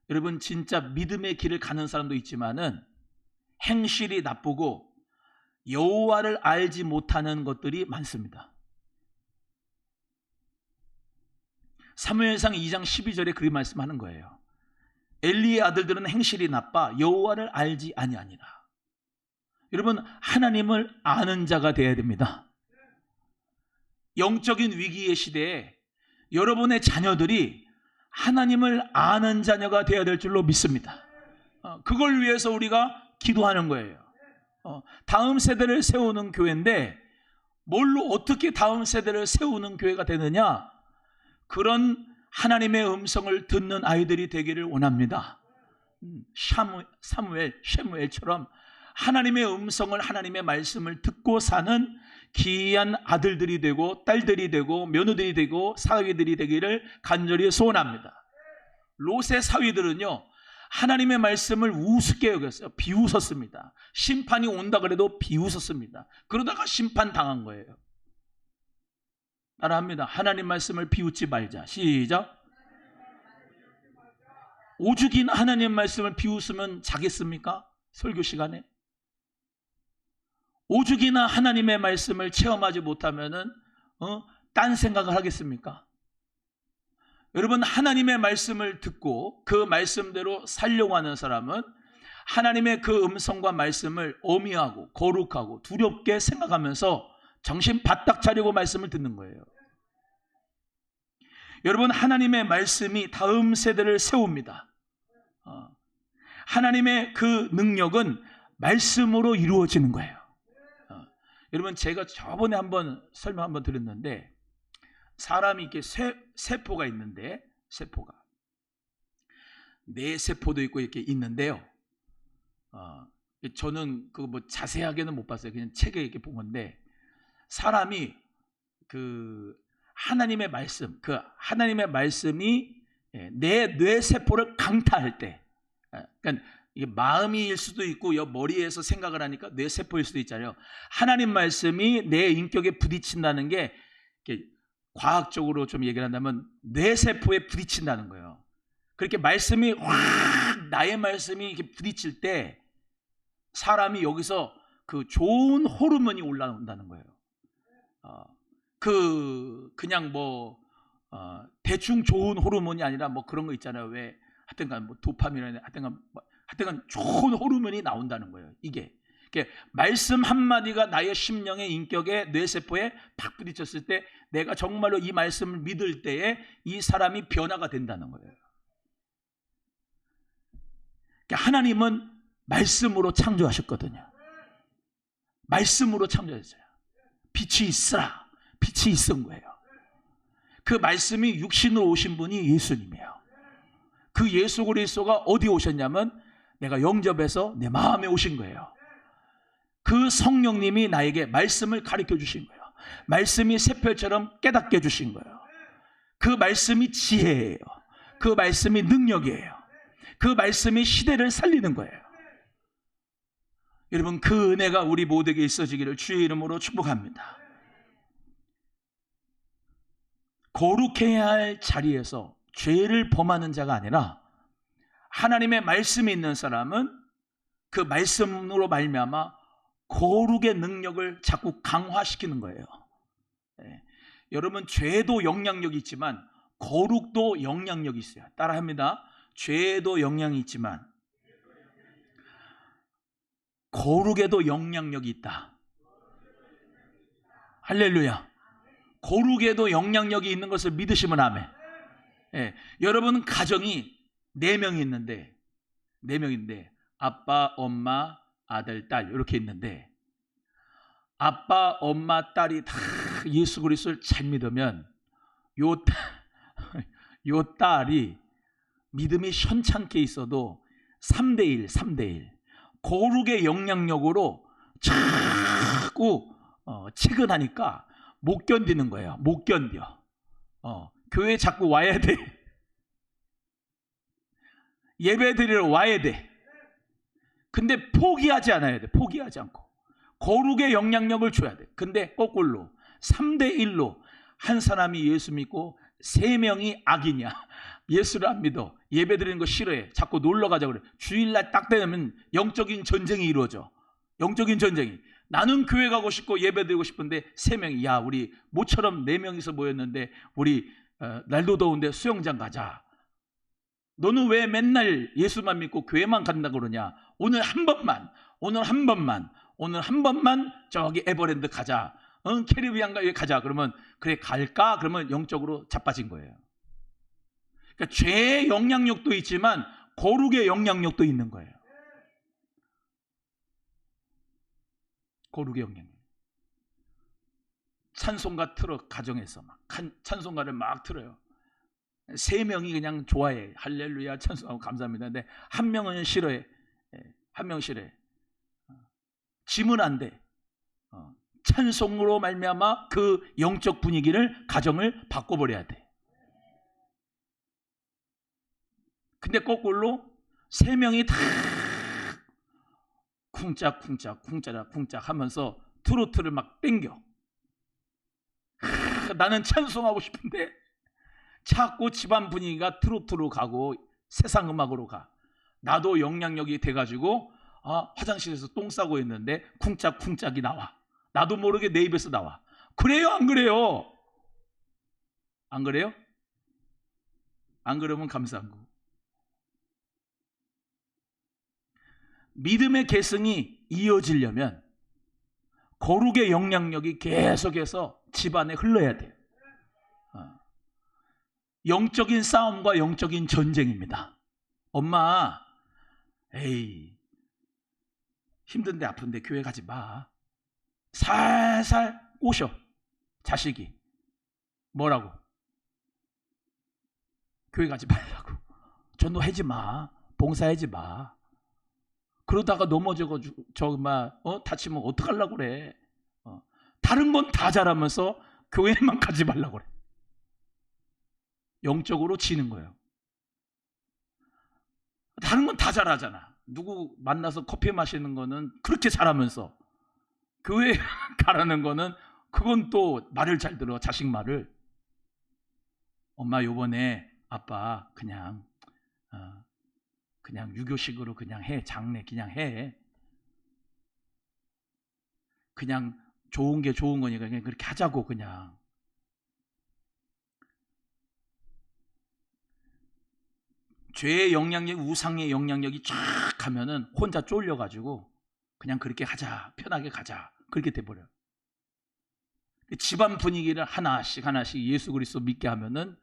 여러분 진짜 믿음의 길을 가는 사람도 있지만은 행실이 나쁘고 여호와를 알지 못하는 것들이 많습니다. 사무엘상 2장 12절에 그렇게 말씀하는 거예요. 엘리의 아들들은 행실이 나빠 여호와를 알지 아니하니라. 여러분, 하나님을 아는 자가 되어야 됩니다. 영적인 위기의 시대에 여러분의 자녀들이 하나님을 아는 자녀가 되어야 될 줄로 믿습니다. 그걸 위해서 우리가 기도하는 거예요. 다음 세대를 세우는 교회인데 뭘로 어떻게 다음 세대를 세우는 교회가 되느냐? 그런 하나님의 음성을 듣는 아이들이 되기를 원합니다. 샤무엘처럼 하나님의 음성을, 하나님의 말씀을 듣고 사는 귀한 아들들이 되고 딸들이 되고 며느들이 되고 사위들이 되기를 간절히 소원합니다. 롯의 사위들은요, 하나님의 말씀을 우습게 여겼어요. 비웃었습니다. 심판이 온다 그래도 비웃었습니다. 그러다가 심판 당한 거예요. 따라합니다. 하나님 말씀을 비웃지 말자. 시작. 오죽이나 하나님 말씀을 비웃으면 자겠습니까? 설교 시간에. 오죽이나 하나님의 말씀을 체험하지 못하면은 딴 생각을 하겠습니까? 여러분, 하나님의 말씀을 듣고 그 말씀대로 살려고 하는 사람은 하나님의 그 음성과 말씀을 엄히하고 거룩하고 두렵게 생각하면서 정신 바짝 차리고 말씀을 듣는 거예요. 여러분, 하나님의 말씀이 다음 세대를 세웁니다. 하나님의 그 능력은 말씀으로 이루어지는 거예요. 여러분, 제가 저번에 한번 설명 한번 드렸는데, 사람이 이렇게 세포가 있는데, 세포가 뇌세포도 있고 이렇게 있는데요. 저는 그 뭐 자세하게는 못 봤어요. 그냥 책에 이렇게 본 건데, 사람이 그 하나님의 말씀, 그 하나님의 말씀이 내 뇌세포를 강타할 때, 그러니까 이게 마음일 수도 있고 머리에서 생각을 하니까 뇌세포일 수도 있잖아요. 하나님 말씀이 내 인격에 부딪힌다는 게 과학적으로 좀 얘기를 한다면 뇌세포에 부딪힌다는 거예요. 그렇게 말씀이 확, 나의 말씀이 이렇게 부딪힐 때 사람이 여기서 그 좋은 호르몬이 올라온다는 거예요. 그냥 대충 좋은 호르몬이 아니라 뭐 그런 거 있잖아요. 왜 하여튼간 뭐 도파민이나 하여튼간 좋은 호르몬이 나온다는 거예요. 이게 말씀 한마디가 나의 심령의 인격의 뇌세포에 팍 부딪혔을 때 내가 정말로 이 말씀을 믿을 때에 이 사람이 변화가 된다는 거예요. 그러니까 하나님은 말씀으로 창조하셨거든요. 말씀으로 창조했어요. 빛이 있으라. 빛이 있은 거예요. 그 말씀이 육신으로 오신 분이 예수님이에요. 그 예수 그리스도가 어디 오셨냐면 내가 영접해서 내 마음에 오신 거예요. 그 성령님이 나에게 말씀을 가르쳐 주신 거예요. 말씀이 새별처럼 깨닫게 해주신 거예요. 그 말씀이 지혜예요. 그 말씀이 능력이에요. 그 말씀이 시대를 살리는 거예요. 여러분, 그 은혜가 우리 모두에게 있어지기를 주의 이름으로 축복합니다. 거룩해야 할 자리에서 죄를 범하는 자가 아니라 하나님의 말씀이 있는 사람은 그 말씀으로 말미암아 거룩의 능력을 자꾸 강화시키는 거예요. 여러분, 죄도 영향력이 있지만 거룩도 영향력이 있어요. 따라합니다. 죄도 영향이 있지만 거룩에도 영향력이 있다. 할렐루야. 거룩에도 영향력이 있는 것을 믿으시면 아멘. 여러분 가정이 4명이 있는데, 4명인데 아빠, 엄마, 아들, 딸 이렇게 있는데, 아빠, 엄마, 딸이 다 예수 그리스도를 잘 믿으면 요 딸이 믿음이 현찮게 있어도 3대1, 3대1 거룩의 영향력으로 자꾸 체근하니까 못 견디는 거예요. 못 견뎌. 교회 자꾸 와야 돼. 예배 드리러 와야 돼. 근데 포기하지 않아야 돼. 포기하지 않고 거룩의 영향력을 줘야 돼. 근데 거꾸로 3대1로 한 사람이 예수 믿고 3명이 악이냐, 예수를 안 믿어, 예배 드리는 거 싫어해, 자꾸 놀러 가자 그래. 주일날 딱 되면 영적인 전쟁이 이루어져. 영적인 전쟁이. 나는 교회 가고 싶고 예배 드리고 싶은데 3명이, 야 우리 모처럼 4명이서 모였는데 우리 날도 더운데 수영장 가자. 너는 왜 맨날 예수만 믿고 교회만 간다 그러냐. 오늘 한 번만 저기 에버랜드 가자. 캐리비안 가자. 그러면 그래 갈까? 그러면 영적으로 자빠진 거예요. 그러니까 죄의 영향력도 있지만 거룩의 영향력도 있는 거예요. 거룩의 영향력. 찬송가 틀어 가정에서 막 찬송가를 막 틀어요. 세 명이 그냥 좋아해. 할렐루야 찬송하고 감사합니다. 근데 한 명은 싫어해. 한 명 싫어해. 지면 안 돼. 찬송으로 말미암아 그 영적 분위기를 가정을 바꿔버려야 돼. 근데 거꾸로 세 명이 다 쿵짝쿵짝 쿵짜라 쿵짝 하면서 트로트를 막 땡겨. 나는 찬송하고 싶은데 자꾸 집안 분위기가 트로트로 가고 세상 음악으로 가. 나도 영향력이 돼가지고 화장실에서 똥 싸고 있는데 쿵짝쿵짝이 나와. 나도 모르게 내 입에서 나와. 그래요 안 그래요? 안 그래요? 안 그러면 감사한 거. 믿음의 계승이 이어지려면 거룩의 영향력이 계속해서 집안에 흘러야 돼요. 영적인 싸움과 영적인 전쟁입니다. 엄마, 에이, 힘든데 아픈데 교회 가지 마. 살살 꼬셔. 자식이. 뭐라고? 교회 가지 말라고. 전도하지 마. 봉사하지 마. 그러다가 넘어져가지고 다치면 어떡하려고 그래. 다른 건 다 잘하면서 교회만 가지 말라고 그래. 영적으로 지는 거예요. 다른 건 다 잘하잖아. 누구 만나서 커피 마시는 거는 그렇게 잘하면서 교회 가라는 거는 그건 또 말을 잘 들어. 자식 말을. 엄마 요번에 아빠 그냥 유교식으로 그냥 해. 장례 그냥 해. 그냥 좋은 게 좋은 거니까 그냥 그렇게 하자고. 그냥 죄의 영향력, 우상의 영향력이 쫙 하면은 혼자 쫄려가지고 그냥 그렇게 하자, 편하게 가자, 그렇게 돼버려요. 집안 분위기를 하나씩 예수 그리스도 믿게 하면은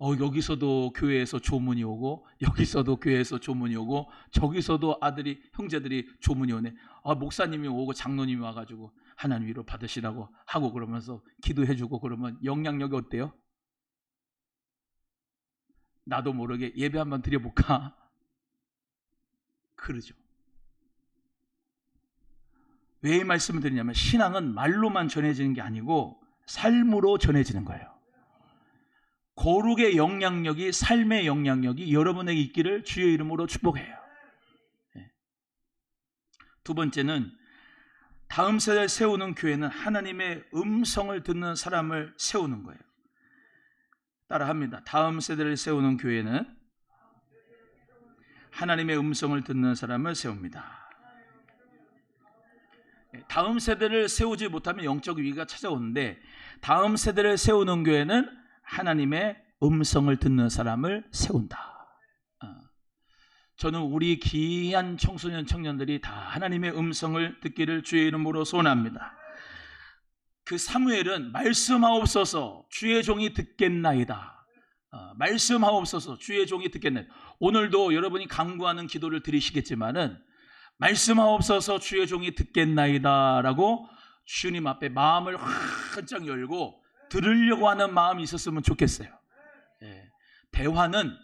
여기서도 교회에서 조문이 오고, 여기서도 교회에서 조문이 오고, 저기서도 아들이, 형제들이 조문이 오네. 목사님이 오고 장로님이 와가지고 하나님 위로 받으시라고 하고 그러면서 기도해주고 그러면 영향력이 어때요? 나도 모르게 예배 한번 드려볼까? 그러죠. 왜 이 말씀을 드리냐면 신앙은 말로만 전해지는 게 아니고 삶으로 전해지는 거예요. 거룩의 영향력이, 삶의 영향력이 여러분에게 있기를 주의 이름으로 축복해요. 두 번째는 다음 세대를 세우는 교회는 하나님의 음성을 듣는 사람을 세우는 거예요. 따라합니다. 다음 세대를 세우는 교회는 하나님의 음성을 듣는 사람을 세웁니다. 다음 세대를 세우지 못하면 영적 위기가 찾아오는데 다음 세대를 세우는 교회는 하나님의 음성을 듣는 사람을 세운다. 저는 우리 귀한 청소년 청년들이 다 하나님의 음성을 듣기를 주의 이름으로 소원합니다. 그 사무엘은 말씀하옵소서 주의 종이 듣겠나이다. 말씀하옵소서 주의 종이 듣겠나이다. 오늘도 여러분이 간구하는 기도를 드리시겠지만은 말씀하옵소서 주의 종이 듣겠나이다 라고 주님 앞에 마음을 활짝 열고 들으려고 하는 마음이 있었으면 좋겠어요. 대화는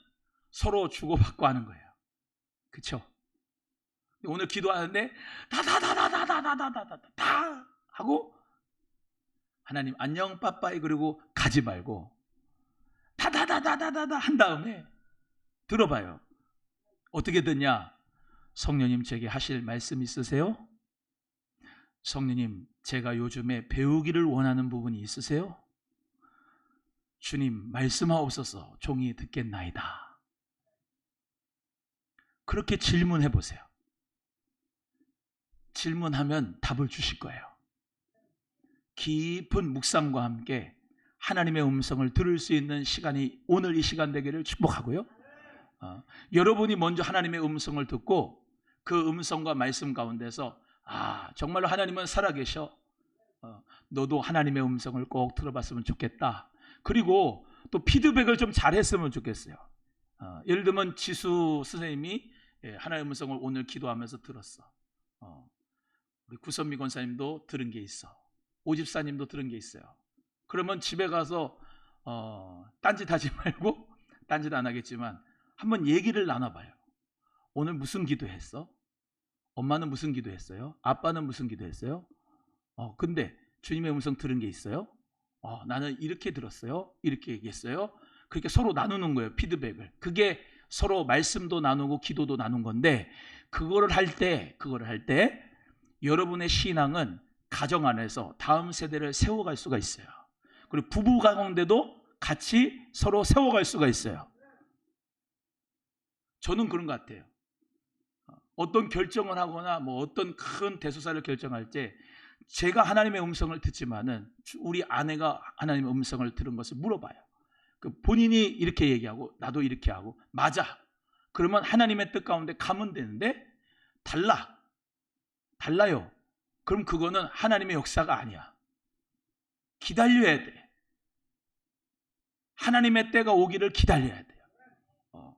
서로 주고받고 하는 거예요. 그렇죠? 오늘 기도하는데 다다다다다다다다다 하고 하나님 안녕 빠빠이 그리고 가지 말고 다다다다다다 한 다음에 들어봐요. 어떻게 듣냐? 성령님 제게 하실 말씀 있으세요? 성령님 제가 요즘에 배우기를 원하는 부분이 있으세요? 주님 말씀하옵소서 종이 듣겠나이다. 그렇게 질문해 보세요. 질문하면 답을 주실 거예요. 깊은 묵상과 함께 하나님의 음성을 들을 수 있는 시간이 오늘 이 시간 되기를 축복하고요. 여러분이 먼저 하나님의 음성을 듣고 그 음성과 말씀 가운데서 정말로 하나님은 살아계셔. 너도 하나님의 음성을 꼭 들어봤으면 좋겠다. 그리고 또 피드백을 좀 잘했으면 좋겠어요. 예를 들면 지수 선생님이 하나님의 음성을 오늘 기도하면서 들었어. 우리 구선미 권사님도 들은 게 있어. 오집사님도 들은 게 있어요. 그러면 집에 가서 딴짓하지 말고, 딴짓 안 하겠지만 한번 얘기를 나눠봐요. 오늘 무슨 기도했어? 엄마는 무슨 기도했어요? 아빠는 무슨 기도했어요? 근데 주님의 음성 들은 게 있어요? 나는 이렇게 들었어요. 이렇게 얘기했어요. 그렇게 서로 나누는 거예요. 피드백을. 그게 서로 말씀도 나누고 기도도 나눈 건데, 그거를 할 때 여러분의 신앙은 가정 안에서 다음 세대를 세워갈 수가 있어요. 그리고 부부 가운데도 같이 서로 세워갈 수가 있어요. 저는 그런 것 같아요. 어떤 결정을 하거나 뭐 어떤 큰 대소사를 결정할 때 제가 하나님의 음성을 듣지만은 우리 아내가 하나님의 음성을 들은 것을 물어봐요. 본인이 이렇게 얘기하고 나도 이렇게 하고 맞아. 그러면 하나님의 뜻 가운데 가면 되는데 달라요. 그럼 그거는 하나님의 역사가 아니야. 기다려야 돼. 하나님의 때가 오기를 기다려야 돼요.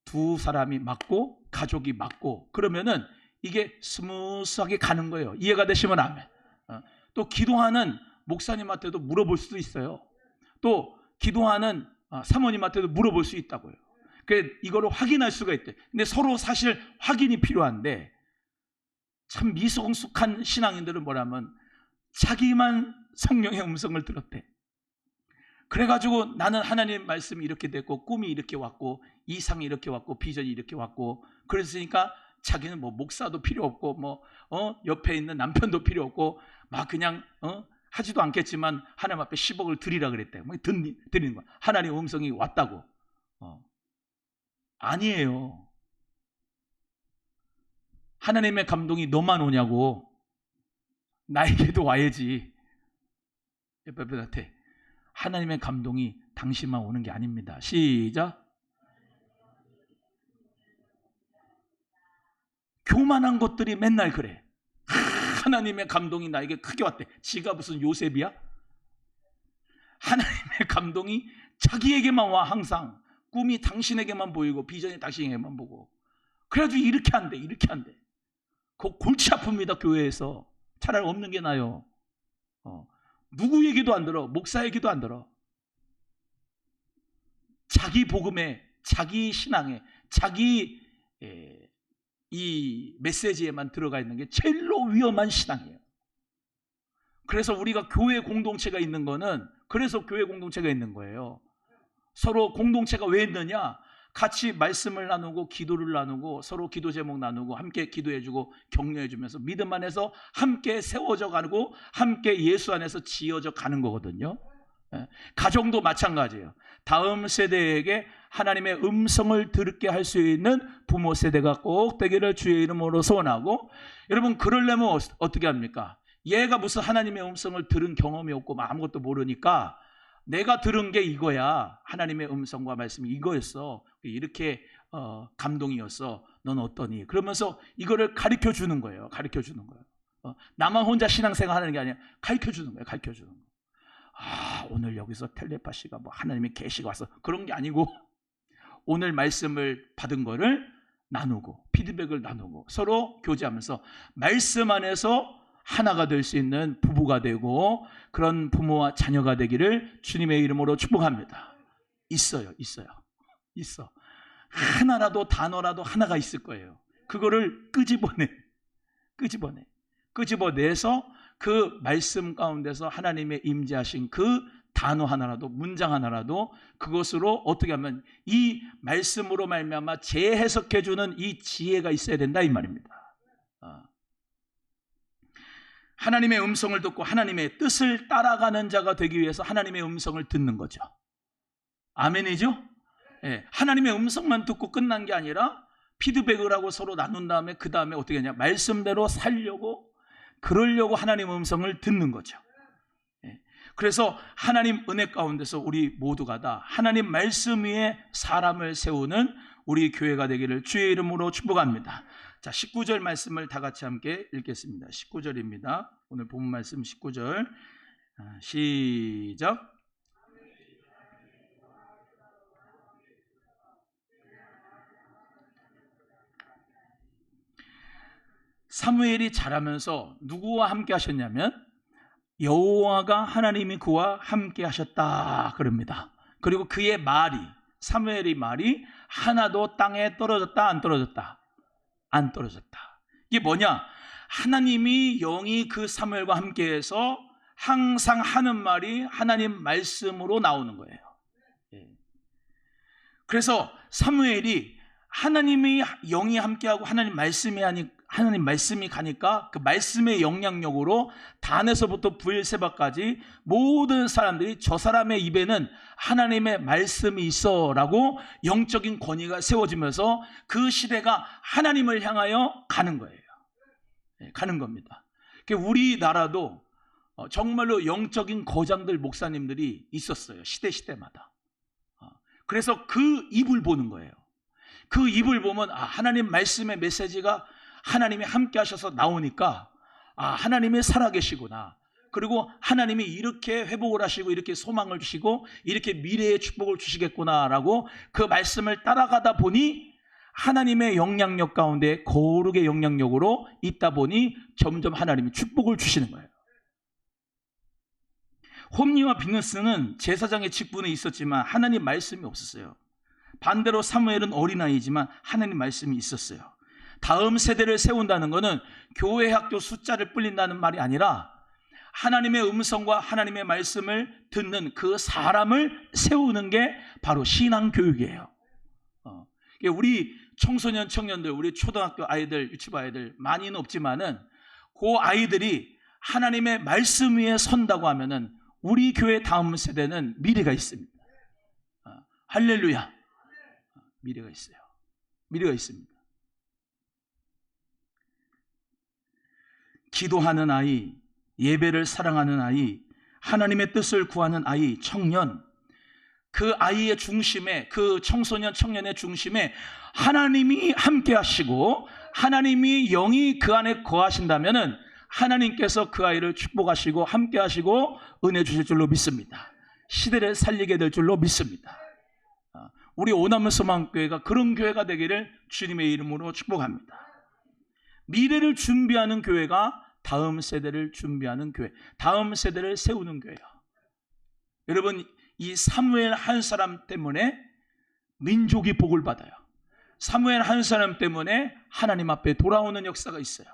두 사람이 맞고 가족이 맞고 그러면은 이게 스무스하게 가는 거예요. 이해가 되시면 아멘. 또 기도하는 목사님한테도 물어볼 수도 있어요. 또 기도하는 사모님한테도 물어볼 수 있다고요. 그래서 이거를 확인할 수가 있대. 근데 서로 사실 확인이 필요한데 참 미성숙한 신앙인들은 뭐라면 자기만 성령의 음성을 들었대. 그래가지고 나는 하나님 말씀이 이렇게 됐고 꿈이 이렇게 왔고 이상이 이렇게 왔고 비전이 이렇게 왔고 그랬으니까 자기는 뭐 목사도 필요 없고 뭐 옆에 있는 남편도 필요 없고 막 그냥 하지도 않겠지만 하나님 앞에 10억을 드리라 그랬대. 뭐 드리는 거야. 하나님 음성이 왔다고. 아니에요. 하나님의 감동이 너만 오냐고. 나에게도 와야지. 옆에한테 하나님의 감동이 당신만 오는 게 아닙니다. 시작. 교만한 것들이 맨날 그래. 하나님의 감동이 나에게 크게 왔대. 지가 무슨 요셉이야? 하나님의 감동이 자기에게만 와. 항상 꿈이 당신에게만 보이고 비전이 당신에게만 보고. 그래가지고 이렇게 한대. 그거 골치 아픕니다. 교회에서. 차라리 없는 게 나아요. 누구 얘기도 안 들어. 목사 얘기도 안 들어. 자기 복음에, 자기 신앙에, 자기 이 메시지에만 들어가 있는 게 제일로 위험한 신앙이에요. 그래서 우리가 교회 공동체가 있는 거는 그래서 교회 공동체가 있는 거예요. 서로 공동체가 왜 있느냐? 같이 말씀을 나누고 기도를 나누고 서로 기도 제목 나누고 함께 기도해주고 격려해주면서 믿음 안에서 함께 세워져 가고 함께 예수 안에서 지어져 가는 거거든요. 가정도 마찬가지예요. 다음 세대에게 하나님의 음성을 듣게 할 수 있는 부모 세대가 꼭 되기를 주의 이름으로 소원하고, 여러분 그러려면 어떻게 합니까? 얘가 무슨 하나님의 음성을 들은 경험이 없고 아무것도 모르니까 내가 들은 게 이거야. 하나님의 음성과 말씀이 이거였어. 이렇게 감동이었어. 넌 어떠니? 그러면서 이거를 가르쳐 주는 거예요. 나만 혼자 신앙생활 하는 게 아니라 가르쳐 주는 거예요. 오늘 여기서 텔레파시가 뭐 하나님의 계시가 와서 그런 게 아니고 오늘 말씀을 받은 거를 나누고 피드백을 나누고 서로 교제하면서 말씀 안에서 하나가 될 수 있는 부부가 되고 그런 부모와 자녀가 되기를 주님의 이름으로 축복합니다. 있어. 하나라도 단어라도 하나가 있을 거예요. 그거를 끄집어내서 그 말씀 가운데서 하나님의 임재하신 그 단어 하나라도 문장 하나라도 그것으로 어떻게 하면 이 말씀으로 말미암아 재해석해 주는 이 지혜가 있어야 된다 이 말입니다. 하나님의 음성을 듣고 하나님의 뜻을 따라가는 자가 되기 위해서 하나님의 음성을 듣는 거죠. 아멘이죠? 네, 하나님의 음성만 듣고 끝난 게 아니라 피드백을 하고 서로 나눈 다음에 그 다음에 어떻게 하냐? 말씀대로 살려고 그러려고 하나님의 음성을 듣는 거죠. 그래서 하나님 은혜 가운데서 우리 모두가 다 하나님 말씀 위에 사람을 세우는 우리 교회가 되기를 주의 이름으로 축복합니다. 자, 19절 말씀을 다 같이 함께 읽겠습니다. 19절입니다. 오늘 본문 말씀 19절 시작. 사무엘이 자라면서 누구와 함께 하셨냐면 여호와가 하나님이 그와 함께 하셨다 그럽니다. 그리고 그의 말이, 사무엘의 말이 하나도 땅에 떨어졌다 안 떨어졌다? 안 떨어졌다. 이게 뭐냐? 하나님이 영이 그 사무엘과 함께해서 항상 하는 말이 하나님 말씀으로 나오는 거예요. 그래서 사무엘이 하나님이 영이 함께하고 하나님 말씀이 가니까 그 말씀의 영향력으로 단에서부터 브엘세바까지 모든 사람들이 저 사람의 입에는 하나님의 말씀이 있어라고 영적인 권위가 세워지면서 그 시대가 하나님을 향하여 가는 거예요. 가는 겁니다. 우리나라도 정말로 영적인 거장들, 목사님들이 있었어요. 시대마다. 그래서 그 입을 보는 거예요. 그 입을 보면 하나님 말씀의 메시지가 하나님이 함께 하셔서 나오니까 하나님이 살아계시구나. 그리고 하나님이 이렇게 회복을 하시고 이렇게 소망을 주시고 이렇게 미래의 축복을 주시겠구나라고 그 말씀을 따라가다 보니 하나님의 영향력 가운데 거룩의 영향력으로 있다 보니 점점 하나님이 축복을 주시는 거예요. 홈리와 비너스는 제사장의 직분에 있었지만 하나님 말씀이 없었어요. 반대로 사무엘은 어린아이지만 하나님 말씀이 있었어요. 다음 세대를 세운다는 것은 교회 학교 숫자를 불린다는 말이 아니라 하나님의 음성과 하나님의 말씀을 듣는 그 사람을 세우는 게 바로 신앙교육이에요. 우리 청소년 청년들, 우리 초등학교 아이들, 유치부 아이들 많이는 없지만은 그 아이들이 하나님의 말씀 위에 선다고 하면은 우리 교회 다음 세대는 미래가 있습니다. 할렐루야. 미래가 있어요. 미래가 있습니다. 기도하는 아이, 예배를 사랑하는 아이, 하나님의 뜻을 구하는 아이, 청년, 그 아이의 중심에, 그 청소년 청년의 중심에 하나님이 함께 하시고 하나님이 영이 그 안에 거하신다면은 하나님께서 그 아이를 축복하시고 함께 하시고 은혜 주실 줄로 믿습니다. 시대를 살리게 될 줄로 믿습니다. 우리 오남은 소망교회가 그런 교회가 되기를 주님의 이름으로 축복합니다. 미래를 준비하는 교회가 다음 세대를 준비하는 교회, 다음 세대를 세우는 교회야. 여러분, 이 사무엘 한 사람 때문에 민족이 복을 받아요. 사무엘 한 사람 때문에 하나님 앞에 돌아오는 역사가 있어요.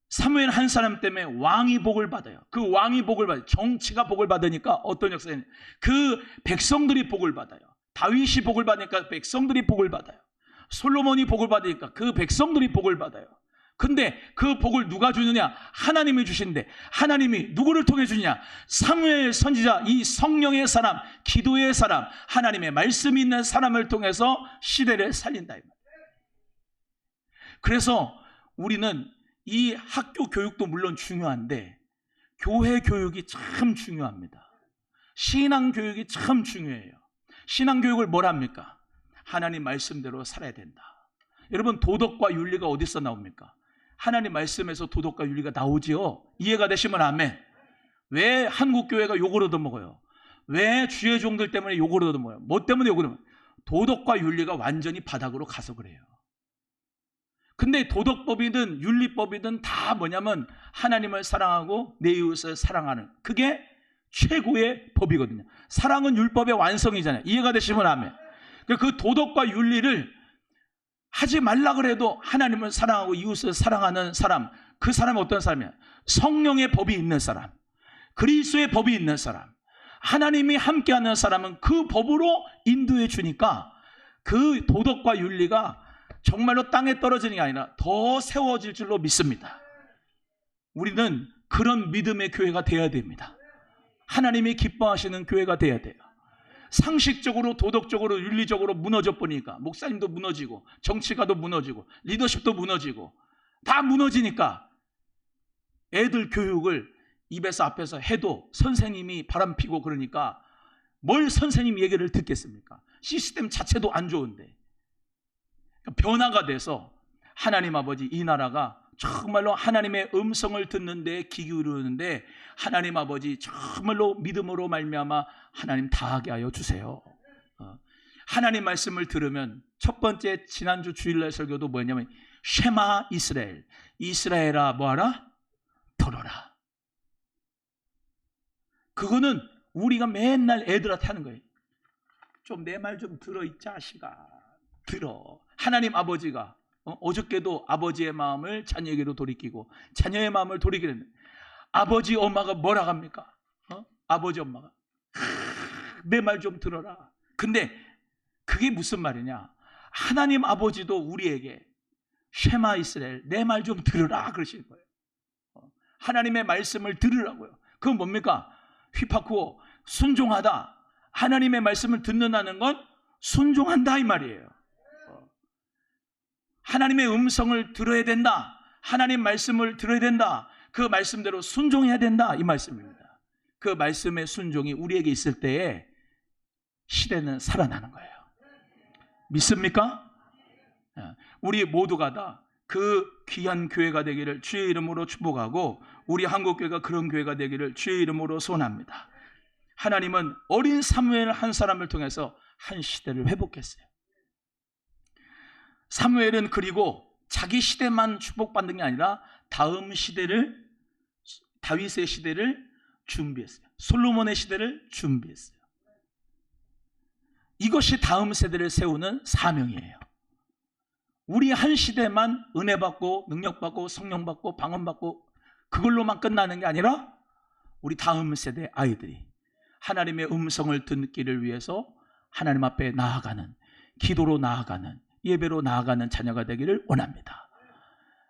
사무엘 한 사람 때문에 왕이 복을 받아요. 그 왕이 복을 받아요. 정치가 복을 받으니까 어떤 역사냐? 그 백성들이 복을 받아요. 다윗이 복을 받으니까 백성들이 복을 받아요. 솔로몬이 복을 받으니까 그 백성들이 복을 받아요. 근데 그 복을 누가 주느냐? 하나님이 주신대. 하나님이 누구를 통해 주느냐? 사무엘 선지자, 이 성령의 사람, 기도의 사람, 하나님의 말씀이 있는 사람을 통해서 시대를 살린다. 그래서 우리는 이 학교 교육도 물론 중요한데 교회 교육이 참 중요합니다. 신앙 교육이 참 중요해요. 신앙 교육을 뭘 합니까? 하나님 말씀대로 살아야 된다. 여러분, 도덕과 윤리가 어디서 나옵니까? 하나님 말씀에서 도덕과 윤리가 나오지요. 이해가 되시면 아멘. 왜 한국 교회가 욕을 얻어먹어요? 왜 주의 종들 때문에 욕을 얻어먹어요? 뭐 때문에 욕을 얻어먹어요? 도덕과 윤리가 완전히 바닥으로 가서 그래요. 근데 도덕법이든 윤리법이든 다 뭐냐면 하나님을 사랑하고 내 이웃을 사랑하는, 그게 최고의 법이거든요. 사랑은 율법의 완성이잖아요. 이해가 되시면 아멘. 그 도덕과 윤리를 하지 말라 그래도 하나님을 사랑하고 이웃을 사랑하는 사람, 그 사람은 어떤 사람이야? 성령의 법이 있는 사람, 그리스도의 법이 있는 사람, 하나님이 함께하는 사람은 그 법으로 인도해 주니까 그 도덕과 윤리가 정말로 땅에 떨어지는 게 아니라 더 세워질 줄로 믿습니다. 우리는 그런 믿음의 교회가 되어야 됩니다. 하나님이 기뻐하시는 교회가 되어야 돼요. 상식적으로, 도덕적으로, 윤리적으로 무너져 보니까 목사님도 무너지고 정치가도 무너지고 리더십도 무너지고 다 무너지니까 애들 교육을 입에서 앞에서 해도 선생님이 바람피고 그러니까 뭘 선생님 얘기를 듣겠습니까? 시스템 자체도 안 좋은데. 변화가 돼서 하나님 아버지, 이 나라가 정말로 하나님의 음성을 듣는 데 귀 기울이는데 하나님 아버지 정말로 믿음으로 말미암아 하나님 다하게 하여 주세요. 하나님 말씀을 들으면 첫 번째 지난주 주일날 설교도 뭐냐면 쉐마 이스라엘. 이스라엘아 뭐하라? 들어라. 그거는 우리가 맨날 애들한테 하는 거예요. 좀 내 말 좀 들어 이 자식아. 들어. 하나님 아버지가 어저께도 아버지의 마음을 자녀에게로 돌이키고 자녀의 마음을 돌이키는 아버지 엄마가 뭐라 합니까? 아버지 엄마가 내 말 좀 들어라. 근데 그게 무슨 말이냐? 하나님 아버지도 우리에게 쉐마 이스라엘 내 말 좀 들으라 그러시는 거예요. 하나님의 말씀을 들으라고요. 그건 뭡니까? 휘파쿠오 순종하다. 하나님의 말씀을 듣는다는 건 순종한다 이 말이에요. 하나님의 음성을 들어야 된다. 하나님 말씀을 들어야 된다. 그 말씀대로 순종해야 된다 이 말씀입니다. 그 말씀의 순종이 우리에게 있을 때에 시대는 살아나는 거예요. 믿습니까? 우리 모두가 다 그 귀한 교회가 되기를 주의 이름으로 축복하고 우리 한국교회가 그런 교회가 되기를 주의 이름으로 소원합니다. 하나님은 어린 사무엘 한 사람을 통해서 한 시대를 회복했어요. 사무엘은 그리고 자기 시대만 축복받는 게 아니라 다음 시대를, 다윗의 시대를 준비했어요. 솔로몬의 시대를 준비했어요. 이것이 다음 세대를 세우는 사명이에요. 우리 한 시대만 은혜 받고 능력 받고 성령 받고 방언 받고 그걸로만 끝나는 게 아니라 우리 다음 세대 아이들이 하나님의 음성을 듣기를 위해서 하나님 앞에 나아가는, 기도로 나아가는, 예배로 나아가는 자녀가 되기를 원합니다.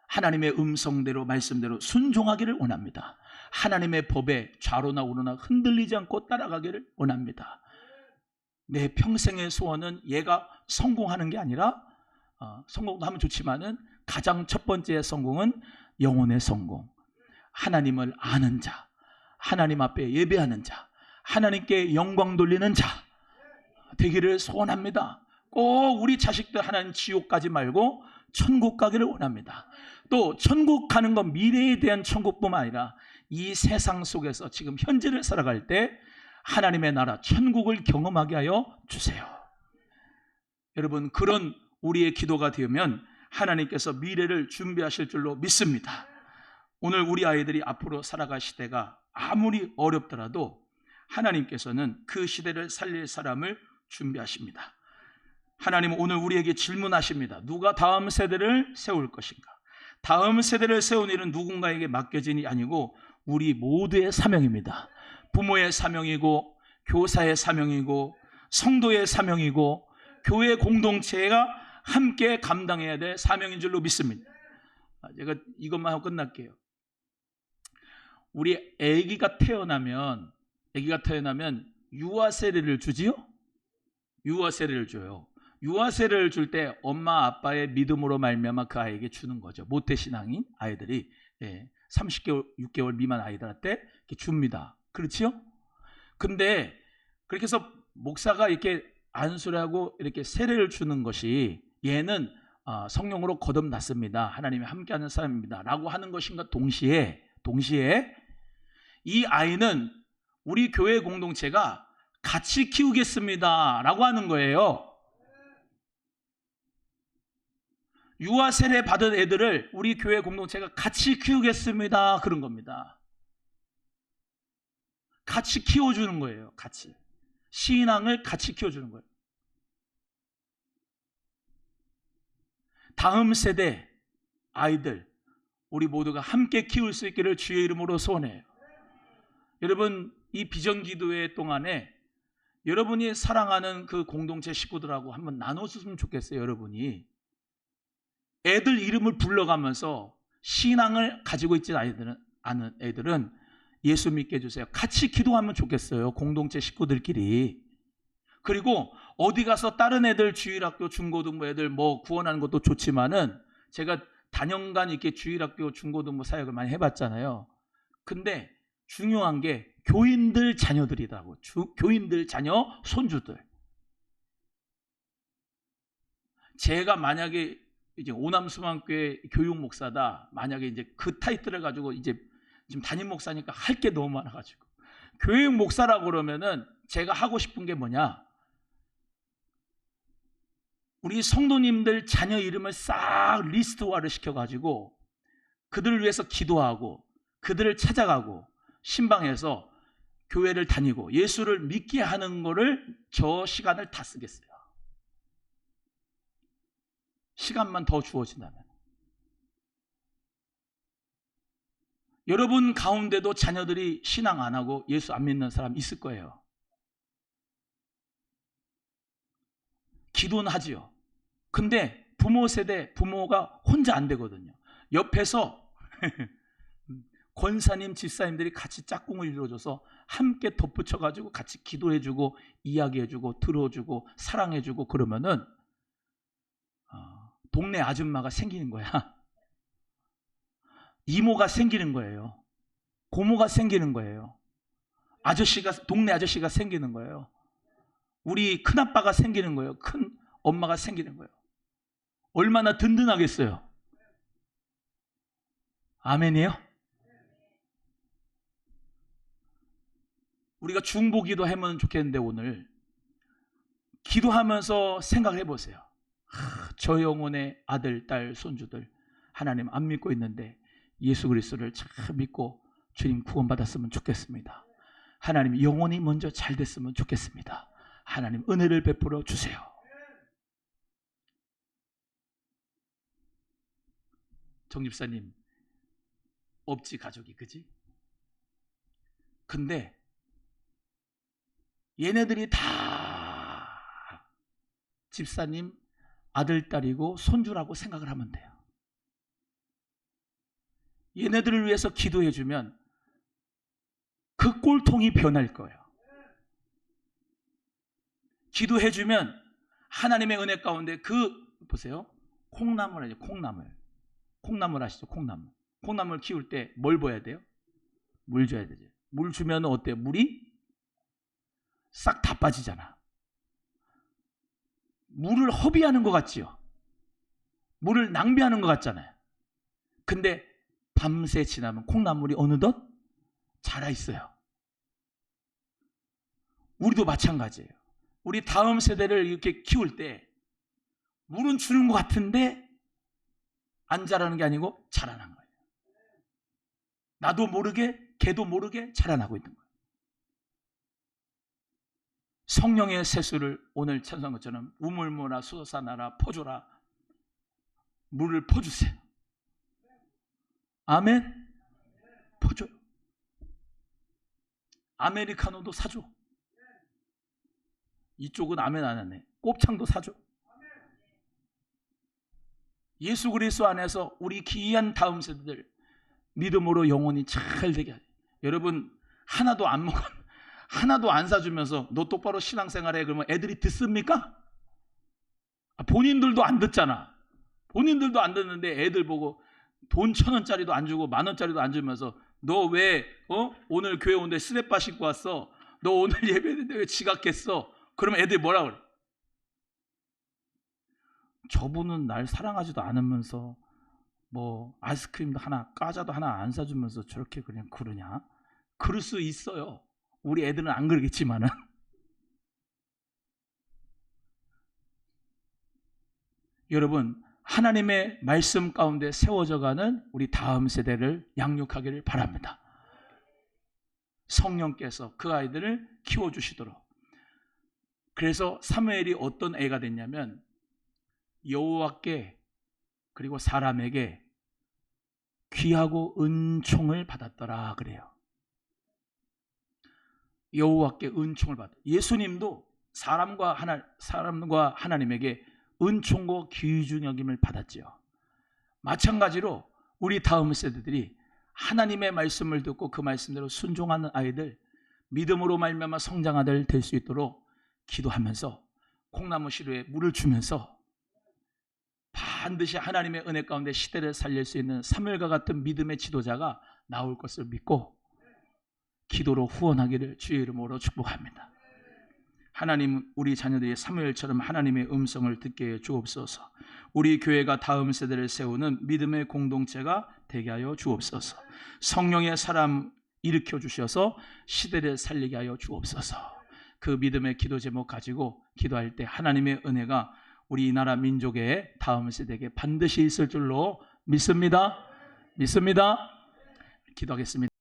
하나님의 음성대로 말씀대로 순종하기를 원합니다. 하나님의 법에 좌로나 우로나 흔들리지 않고 따라가기를 원합니다. 내 평생의 소원은 얘가 성공하는 게 아니라 성공도 하면 좋지만은 가장 첫 번째 성공은 영혼의 성공. 하나님을 아는 자, 하나님 앞에 예배하는 자, 하나님께 영광 돌리는 자 되기를 소원합니다. 꼭 우리 자식들 하나님 지옥 가지 말고 천국 가기를 원합니다. 또 천국 가는 건 미래에 대한 천국뿐만 아니라 이 세상 속에서 지금 현재를 살아갈 때 하나님의 나라 천국을 경험하게 하여 주세요. 여러분, 그런 우리의 기도가 되면 하나님께서 미래를 준비하실 줄로 믿습니다. 오늘 우리 아이들이 앞으로 살아갈 시대가 아무리 어렵더라도 하나님께서는 그 시대를 살릴 사람을 준비하십니다. 하나님은 오늘 우리에게 질문하십니다. 누가 다음 세대를 세울 것인가? 다음 세대를 세운 일은 누군가에게 맡겨진 일이 아니고 우리 모두의 사명입니다. 부모의 사명이고 교사의 사명이고 성도의 사명이고 교회 공동체가 함께 감당해야 될 사명인 줄로 믿습니다. 제가 이것만 하고 끝날게요. 우리 아기가 태어나면 유아 세례를 주지요? 유아 세례를 줘요. 유아 세례를 줄 때 엄마 아빠의 믿음으로 말미암아 그 아이에게 주는 거죠. 모태신앙인 아이들이 30개월, 6개월 미만 아이들한테 이렇게 줍니다. 그렇지요? 근데 그렇게 해서 목사가 이렇게 안수하고 이렇게 세례를 주는 것이 얘는 성령으로 거듭났습니다. 하나님이 함께하는 사람입니다. 라고 하는 것인가 동시에 이 아이는 우리 교회 공동체가 같이 키우겠습니다. 라고 하는 거예요. 유아 세례 받은 애들을 우리 교회 공동체가 같이 키우겠습니다. 그런 겁니다. 같이 키워주는 거예요. 같이. 신앙을 같이 키워주는 거예요. 다음 세대 아이들 우리 모두가 함께 키울 수 있기를 주의 이름으로 소원해요. 여러분, 이 비전기도회 동안에 여러분이 사랑하는 그 공동체 식구들하고 한번 나눠줬으면 좋겠어요. 여러분이 애들 이름을 불러가면서 신앙을 가지고 있지 않은 애들은 예수 믿게 해주세요. 같이 기도하면 좋겠어요. 공동체 식구들끼리. 그리고 어디 가서 다른 애들 주일학교 중고등부 애들 뭐 구원하는 것도 좋지만은 제가 단연간 이렇게 주일학교 중고등부 사역을 많이 해봤잖아요. 근데 중요한 게 교인들 자녀들이라고. 교인들 자녀 손주들. 제가 만약에 이제 오남수만교회 교육 목사다. 만약에 이제 그 타이틀을 가지고 이제 지금 담임 목사니까 할 게 너무 많아가지고 교육 목사라고 그러면은 제가 하고 싶은 게 뭐냐? 우리 성도님들 자녀 이름을 싹 리스트화를 시켜가지고 그들을 위해서 기도하고 그들을 찾아가고 신방에서 교회를 다니고 예수를 믿게 하는 거를 저 시간을 다 쓰겠어요. 시간만 더 주어진다면. 여러분 가운데도 자녀들이 신앙 안 하고 예수 안 믿는 사람 있을 거예요. 기도는 하지요. 근데 부모 세대, 부모가 혼자 안 되거든요. 옆에서 권사님, 집사님들이 같이 짝꿍을 이루어줘서 함께 덧붙여가지고 같이 기도해주고 이야기해주고 들어주고 사랑해주고 그러면은 동네 아줌마가 생기는 거야. 이모가 생기는 거예요. 고모가 생기는 거예요. 동네 아저씨가 생기는 거예요. 우리 큰아빠가 생기는 거예요. 큰 엄마가 생기는 거예요. 얼마나 든든하겠어요. 아멘이에요? 우리가 중보기도 하면 좋겠는데 오늘 기도하면서 생각해 보세요. 저 영혼의 아들, 딸, 손주들 하나님 안 믿고 있는데 예수 그리스도를 참 믿고 주님 구원받았으면 좋겠습니다. 하나님 영혼이 먼저 잘 됐으면 좋겠습니다. 하나님 은혜를 베풀어 주세요. 정집사님 없지 가족이, 그지? 근데 얘네들이 다 집사님 아들, 딸이고 손주라고 생각을 하면 돼요. 얘네들을 위해서 기도해주면 그 꼴통이 변할 거예요. 기도해주면 하나님의 은혜 가운데 보세요. 콩나물 아니죠. 콩나물 아시죠? 콩나물 키울 때 뭘 줘야 돼요? 물 줘야 되죠. 물 주면 어때요? 물이 싹 다 빠지잖아. 물을 허비하는 것 같지요? 물을 낭비하는 것 같잖아요. 근데 밤새 지나면 콩나물이 어느덧 자라 있어요. 우리도 마찬가지예요. 우리 다음 세대를 이렇게 키울 때 물은 주는 것 같은데 안 자라는 게 아니고 자라난 거예요. 나도 모르게 걔도 모르게 자라나고 있는 거예요. 성령의 세수를 오늘 찬송한 것처럼 우물물아 솟아나라 퍼줘라, 물을 퍼주세요. 아멘. 퍼줘요. 아메리카노도 사줘. 이쪽은 아멘 안 하네. 곱창도 사줘. 예수 그리스도 안에서 우리 귀한 다음 세대들 믿음으로 영혼이 잘 되게 하죠. 여러분 하나도 안 사주면서 너 똑바로 신앙생활해 그러면 애들이 듣습니까? 본인들도 안 듣잖아. 본인들도 안 듣는데 애들 보고 돈 1,000원짜리도 안 주고 10,000원짜리도 안 주면서 너 왜 오늘 교회 오는데 스레빠 신고 왔어? 너 오늘 예배했는데 왜 지각했어? 그러면 애들이 뭐라 그래? 저분은 날 사랑하지도 않으면서 뭐 아이스크림도 하나, 과자도 하나 안 사주면서 저렇게 그냥 그러냐? 그럴 수 있어요. 우리 애들은 안 그러겠지만은. 여러분 하나님의 말씀 가운데 세워져가는 우리 다음 세대를 양육하기를 바랍니다. 성령께서 그 아이들을 키워주시도록. 그래서 사무엘이 어떤 애가 됐냐면 여호와께 그리고 사람에게 귀하고 은총을 받았더라 그래요. 여호와께 은총을 받았다. 예수님도 사람과 하나님에게 은총과 귀중 여김을 받았지요. 마찬가지로 우리 다음 세대들이 하나님의 말씀을 듣고 그 말씀대로 순종하는 아이들, 믿음으로 말미암아 성장 아들 될 수 있도록 기도하면서 콩나무 시루에 물을 주면서 반드시 하나님의 은혜 가운데 시대를 살릴 수 있는 사무엘과 같은 믿음의 지도자가 나올 것을 믿고 기도로 후원하기를 주의 이름으로 축복합니다. 하나님 우리 자녀들이 사무엘처럼 하나님의 음성을 듣게 해 주옵소서. 우리 교회가 다음 세대를 세우는 믿음의 공동체가 되게 하여 주옵소서. 성령의 사람 일으켜 주셔서 시대를 살리게 하여 주옵소서. 그 믿음의 기도 제목 가지고 기도할 때 하나님의 은혜가 우리나라 민족의 다음 세대에게 반드시 있을 줄로 믿습니다. 기도하겠습니다.